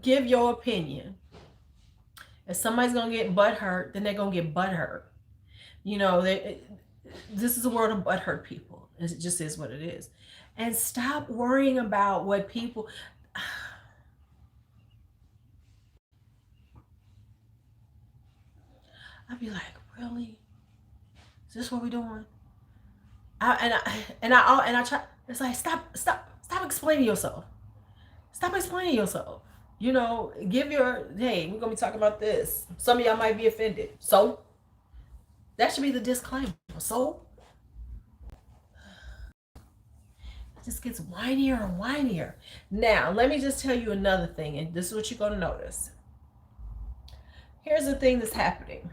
Give your opinion. If somebody's gonna get butt hurt, then they're gonna get butt hurt. This is a world of butt hurt people. It just is what it is. And stop worrying about what people. I'd be like, really? Is this what we're doing? And I try. It's like, stop explaining yourself. Stop explaining yourself. Give your, hey, we're gonna be talking about this. Some of y'all might be offended. So that should be the disclaimer. So it just gets whinier and whinier. Now, let me just tell you another thing, and this is what you're gonna notice. Here's the thing that's happening.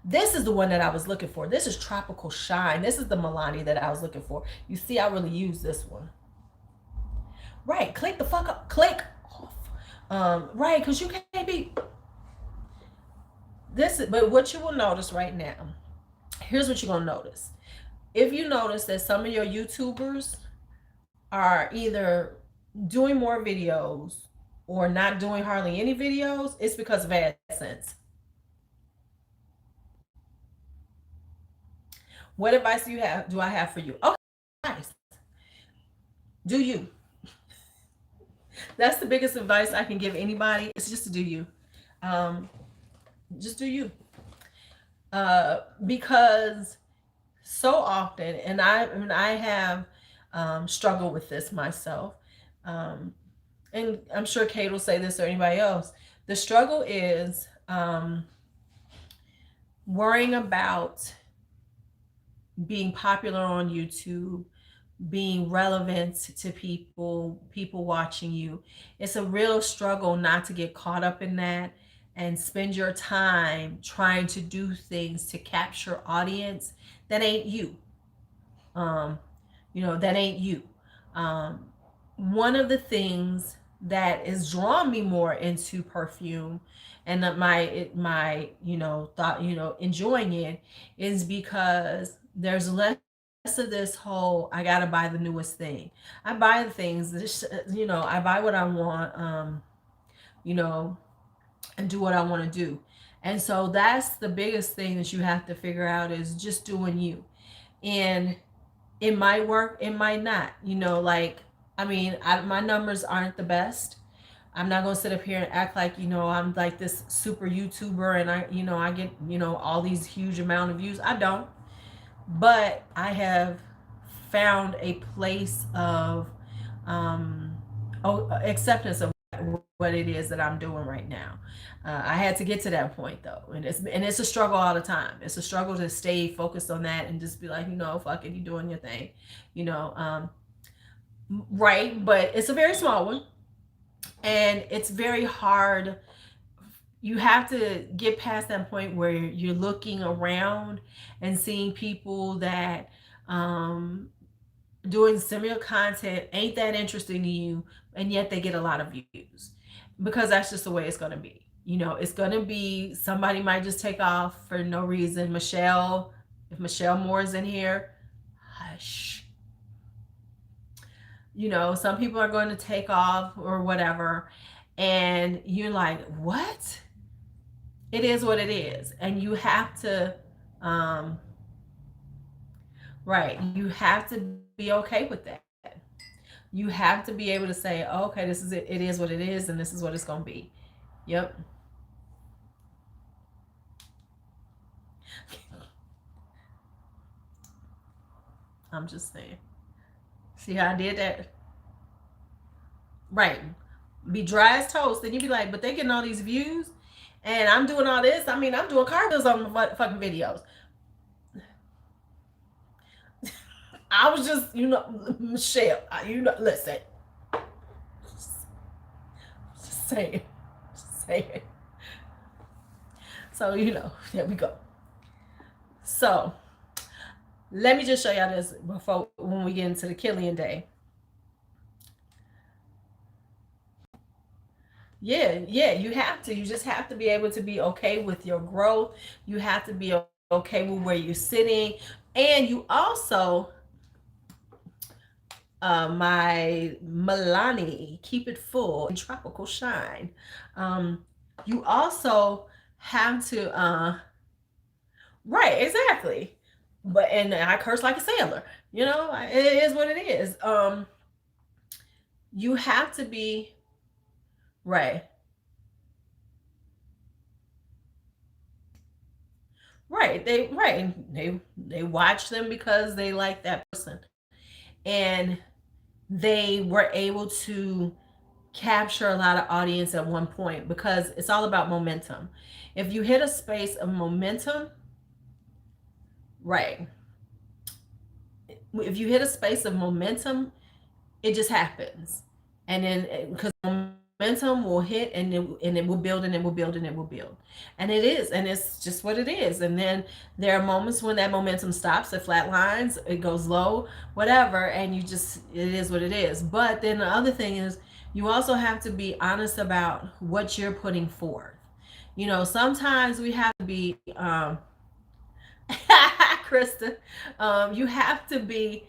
This is the one that I was looking for. This is Tropical Shine. This is the Milani that I was looking for. You see, I really use this one. Right, click the fuck up. Click off. Right, because you can't be this. But what you will notice right now, here's what you're gonna notice. If you notice that some of your YouTubers are either doing more videos or not doing hardly any videos, it's because of AdSense. What advice do I have for you? Okay, nice. Do you. That's the biggest advice I can give anybody. It's just to do you. Um, just do you. Because so often, and I have struggled with this myself, and I'm sure Kate will say this or anybody else. The struggle is worrying about being popular on YouTube, being relevant to people watching you. It's a real struggle not to get caught up in that and spend your time trying to do things to capture audience that ain't you. Um, that ain't you. Um, One of the things that has drawn me more into perfume and that my thought enjoying it is because there's less of this whole I gotta buy the newest thing. I buy the things I buy what I want, you know and do what I want to do. And so that's the biggest thing that you have to figure out is just doing you. And it might work, it might not. Like, I mean, my numbers aren't the best. I'm not gonna sit up here and act like I'm like this super YouTuber and I get all these huge amount of views. I don't, but I have found a place of acceptance of what it is that I'm doing right now. I had to get to that point though, and it's a struggle all the time. It's a struggle to stay focused on that and just be like, fuck it, you doing your thing, you know. Right, but it's a very small one, and it's very hard you have to get past that point where you're looking around and seeing people that um doing similar content ain't that interesting to you, and yet they get a lot of views, because that's just the way it's going to be. It's going to be, somebody might just take off for no reason. Michelle, if Michelle Moore is in here, hush. Some people are going to take off or whatever, and you're like, what? It is what it is, and you have to, um right, you have to be okay with that. You have to be able to say, oh, okay, this is it. It is what it is, and this is what it's gonna be. Yep. I'm just saying. See how I did that? Right. Be dry as toast. Then you be like, but they getting all these views, and I'm doing all this. I mean, I'm doing cartwheels on my fucking videos. I was just, Michelle. Listen. Just saying. Just saying. So there we go. So let me just show y'all this before when we get into the Killian Day. Yeah, you have to. You just have to be able to be okay with your growth. You have to be okay with where you're sitting. And you also, my Milani, keep it full, tropical shine. You also have to, right, exactly. But, and I curse like a sailor. It is what it is. You have to be, right. They watch them because they like that person, and they were able to capture a lot of audience at one point, because it's all about momentum. If you hit a space of momentum, right, if you hit a space of momentum, it just happens. And then, because momentum will hit, and it will build, and it will build, and it will build, and it is, and it's just what it is. And then there are moments when that momentum stops, it flatlines, it goes low, whatever, and it is what it is. But then the other thing is, you also have to be honest about what you're putting forth. Sometimes we have to be, Krista, you have to be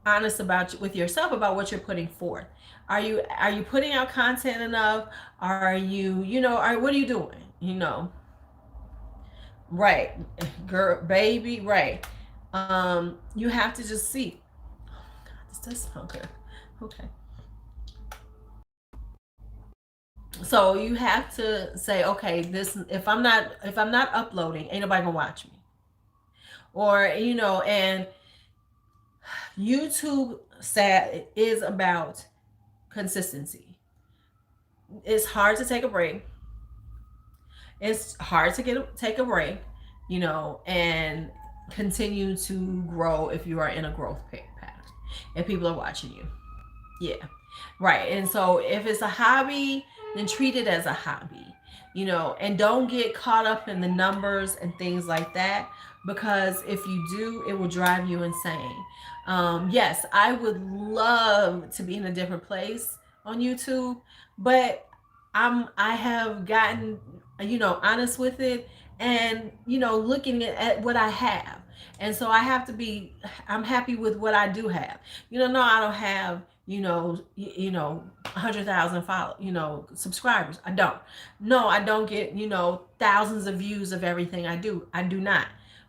honest with yourself about what you're putting forth. Are you putting out content enough? Are you, what are you doing? Right, girl, baby, right. You have to just see. Oh my God, this does smell good. Okay. So you have to say, okay, this, if I'm not uploading, ain't nobody gonna watch me. Or, and YouTube is about consistency. It's hard to take a break. It's hard to take a break, and continue to grow if you are in a growth path, if people are watching you. Yeah, right. And so if it's a hobby, then treat it as a hobby, and don't get caught up in the numbers and things like that, because if you do, it will drive you insane. Yes, I would love to be in a different place on YouTube, but I have gotten, honest with it, and looking at what I have. And so I have to be, I'm happy with what I do have. No, I don't have, 100,000 follow, subscribers. I don't. No, I don't get, thousands of views of everything I do. I do not.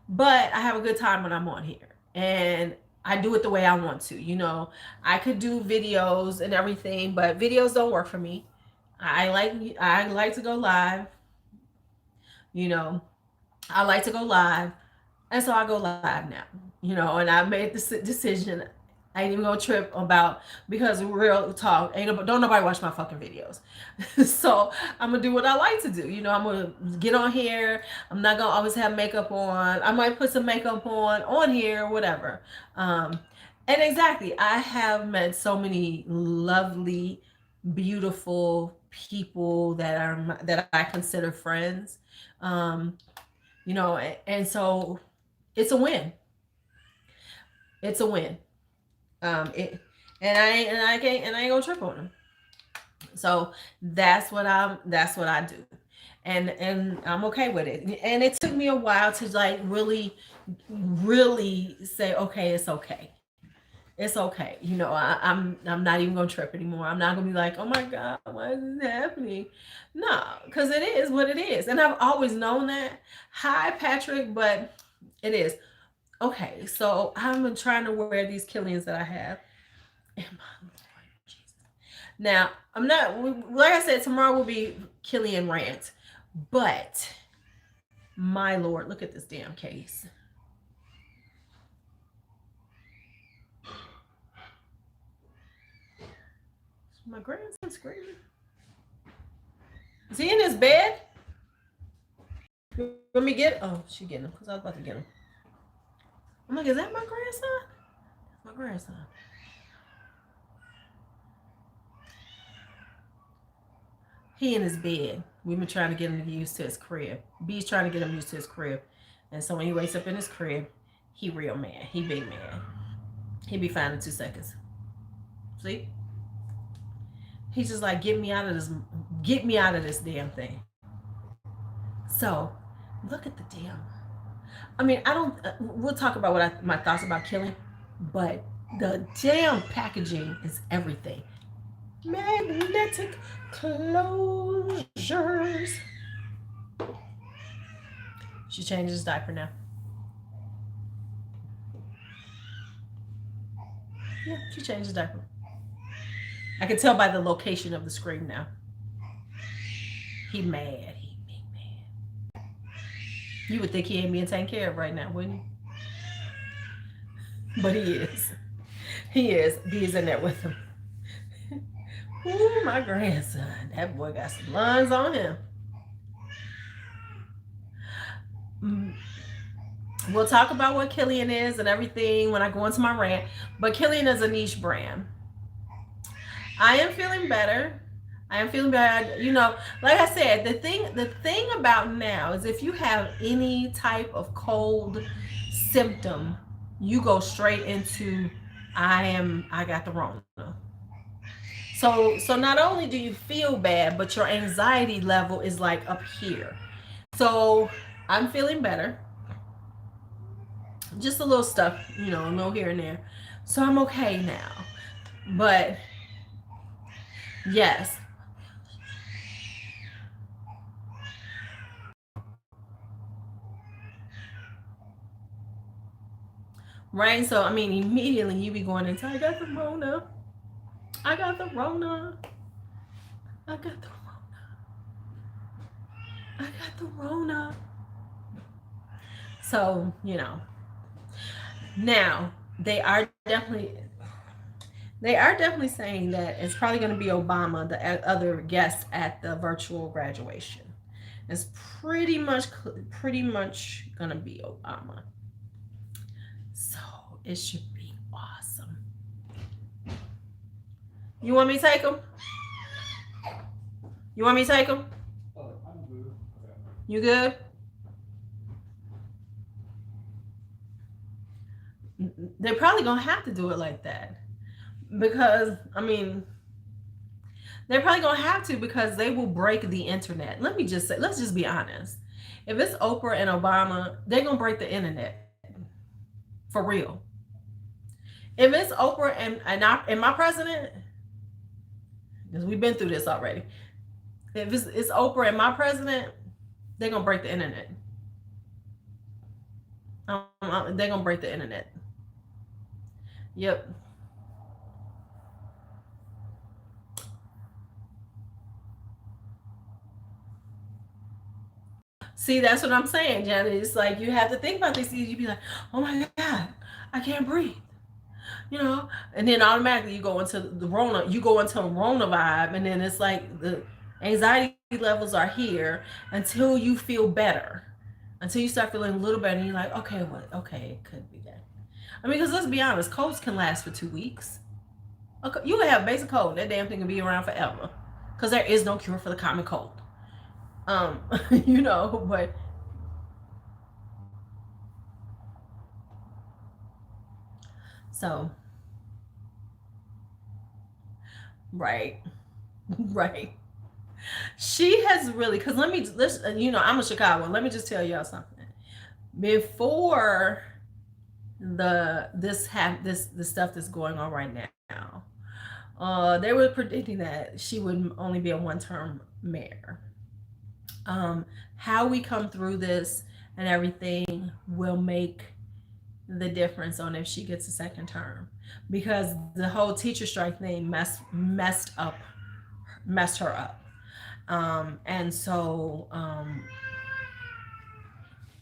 But I have a good time when I'm on here. And I do it the way I want to. I could do videos and everything, but videos don't work for me. I like to go live, you know. I like to go live, and so I go live now, and I made this decision. I ain't even gonna trip about, because real talk, don't nobody watch my fucking videos. So I'm gonna do what I like to do. I'm gonna get on here. I'm not gonna always have makeup on. I might put some makeup on here or whatever. And exactly, I have met so many lovely, beautiful people that I consider friends. Um, and so it's a win. It's a win. It and I ain't gonna trip on them. So that's what I do. And I'm okay with it. And it took me a while to like really say, okay, it's okay. It's okay. I'm not even gonna trip anymore. I'm not gonna be like, oh my God, why is this happening? No, because it is what it is. And I've always known that. Hi, Patrick, but it is. Okay, so I'm trying to wear these Killians that I have. And my Lord Jesus. Now, I'm not, like I said, tomorrow will be Killian rant. But, my Lord, look at this damn case. My grandson screaming. Is he in his bed? Let me get. Oh, she getting him because I was about to get him. I'm like, is that my grandson? My grandson. He in his bed. We've been trying to get him used to his crib. B's trying to get him used to his crib. And so when he wakes up in his crib, he real mad. He big mad. He be fine in 2 seconds. See? He's just like, get me out of this damn thing. So, look at the damn. I mean, I don't. We'll talk about my thoughts about killing, but the damn packaging is everything. Magnetic closures. She changed his diaper now. Yeah, she changed his diaper. I can tell by the location of the screen now. He mad. He big mad. You would think he ain't being taken care of right now, wouldn't he? But he is. He is. B is in there with him. Ooh, my grandson. That boy got some lines on him. We'll talk about what Killian is and everything when I go into my rant. But Killian is a niche brand. I am feeling better. I am feeling better. Like I said, the thing about now is if you have any type of cold symptom, you go straight into I got the Rona. So not only do you feel bad, but your anxiety level is like up here. So I'm feeling better. Just a little stuff, a little here and there. So I'm okay now. But yes. Right? So, I mean, immediately you be going into, I got the Rona. I got the Rona. I got the Rona. I got the Rona. So, Now, they are definitely saying that it's probably going to be Obama, the other guest at the virtual graduation. It's pretty much going to be Obama. So it should be awesome. You want me to take them? You want me to take them? I'm good. You good? They're probably going to have to do it like that. Because, I mean, they're probably going to have to because they will break the internet. Let's just be honest. If it's Oprah and Obama, they're going to break the internet. For real. If it's Oprah and my president, because we've been through this already. If it's Oprah and my president, they're going to break the internet. They're going to break the internet. Yep. See, that's what I'm saying, Janet. It's like you have to think about this. You be like, oh my God, I can't breathe. And then automatically you go into the Rona, vibe, and then it's like the anxiety levels are here until you feel better. Until you start feeling a little better, and you're like, okay, it could be that. I mean, because let's be honest, colds can last for 2 weeks. Okay, you can have a basic cold. That damn thing can be around forever. because there is no cure for the common cold. Um, but so right, right. She has really, because I'm a Chicago. Let me just tell y'all something. Before the stuff that's going on right now, they were predicting that she would only be a one-term mayor. How we come through this and everything will make the difference on if she gets a second term, because the whole teacher strike thing messed her up. And so oh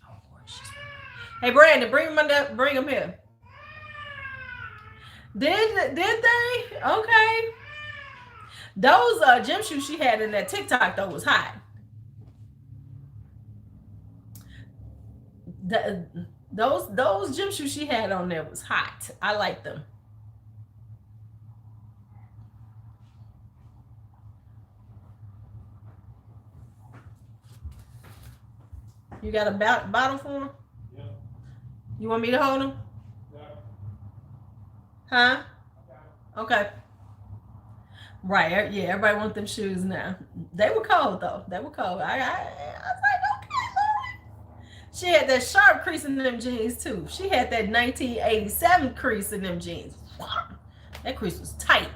boy, hey Brandon, bring him here. Did they? Okay. Those gym shoes she had in that TikTok though was hot. The, those gym shoes she had on there was hot. I like them. You got a bottle for him? Yeah. You want me to hold him? Yeah. Huh? Okay. Right. Yeah. Everybody want them shoes now. They were cold though. They were cold. I was like, okay, Lord. She had that sharp crease in them jeans too. She had that 1987 crease in them jeans. That crease was tight.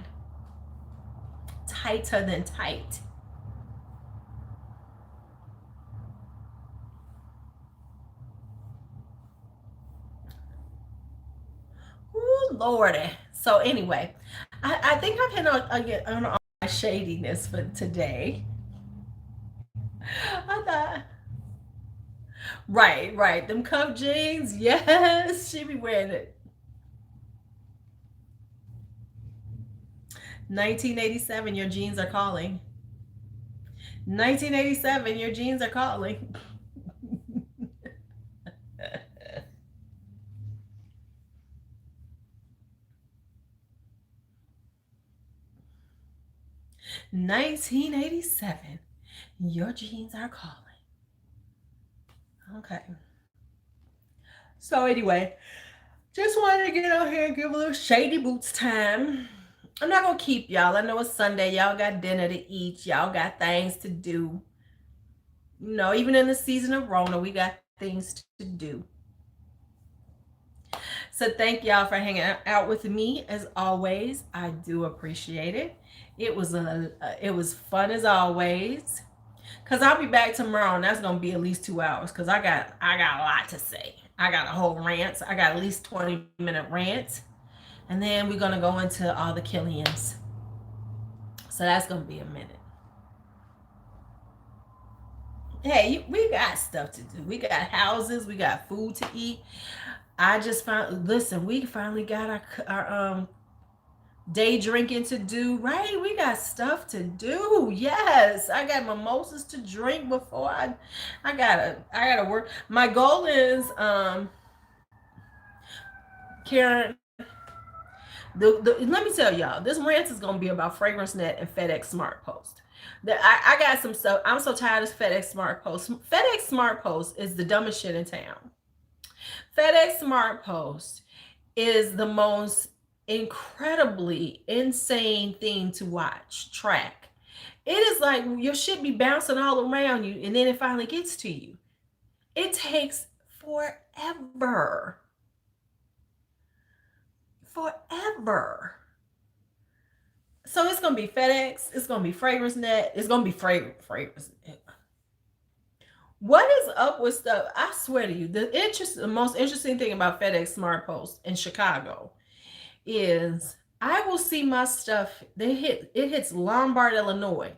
Tighter than tight. Ooh, Lordy. So anyway, I think I've hit on all my shadiness for today. I thought, right. Them cuff jeans, yes, she be wearing it. 1987, your jeans are calling. 1987, your jeans are calling. 1987, your jeans are calling. Okay. So anyway, just wanted to get out here and give a little shady boots time. I'm not gonna keep y'all. I know it's Sunday. Y'all got dinner to eat. Y'all got things to do. Even in the season of Rona, we got things to do. So thank y'all for hanging out with me as always. I do appreciate it. It was fun as always. Cause I'll be back tomorrow, and that's gonna be at least 2 hours. Cause I got a lot to say. I got a whole rant. I got at least 20-minute rant, and then we're gonna go into all the Killians. So that's gonna be a minute. Hey, we got stuff to do. We got houses. We got food to eat. I just listen. We finally got our day drinking to do. Right, we got stuff to do. Yes, I got mimosas to drink before I gotta work. My goal is Karen. Let me tell y'all, this rant is gonna be about Fragrance Net and FedEx Smart Post. I got some stuff. I'm so tired of FedEx Smart Post. FedEx Smart Post is the dumbest shit in town. FedEx Smart Post is the most incredibly insane thing to watch, track. It is like your shit be bouncing all around you, and then it finally gets to you. It takes forever. Forever. So it's gonna be FedEx, it's gonna be Fragrance Net, it's gonna be Fragrance Net. What is up with stuff? I swear to you, the most interesting thing about FedEx Smart Post in Chicago is I will see my stuff. It hits Lombard, Illinois.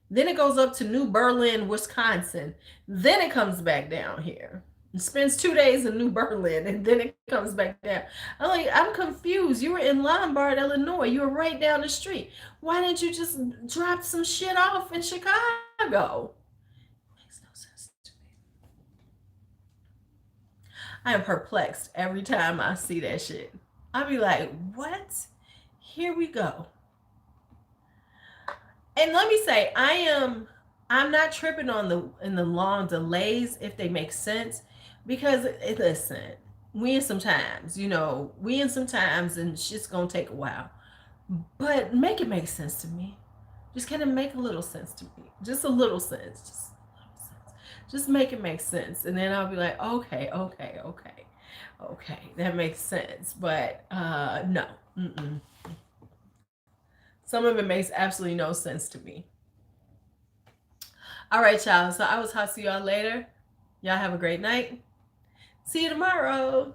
Then it goes up to New Berlin, Wisconsin. Then it comes back down here. It spends 2 days in New Berlin, and then it comes back down. I'm confused. You were in Lombard, Illinois. You were right down the street. Why didn't you just drop some shit off in Chicago? Makes no sense to me. I am perplexed every time I see that shit. I'll be like, what? Here we go. And let me say, I'm not tripping on the long delays if they make sense, because listen, we in some times and shit's gonna take a while. But make it make sense to me. Just kind of make a little sense to me. Just a little sense. Just a little sense. Just make it make sense. And then I'll be like, okay, okay, okay. Okay, that makes sense. But no. Mm-mm. Some of it makes absolutely no sense to me. All right, y'all. So I will talk to y'all later. Y'all have a great night. See you tomorrow.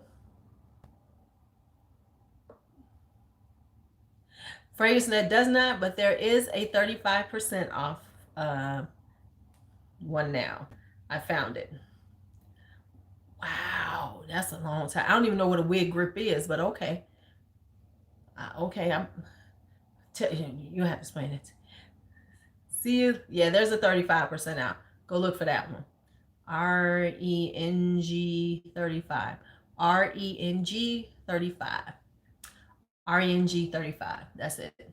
Phrase that does not, but there is a 35% off uh, one now. I found it. Wow, that's a long time. I don't even know what a wig grip is, but okay. Okay, you have to explain it. See you. Yeah, there's a 35% out. Go look for that one. RENG 35. RENG 35. RENG 35. That's it.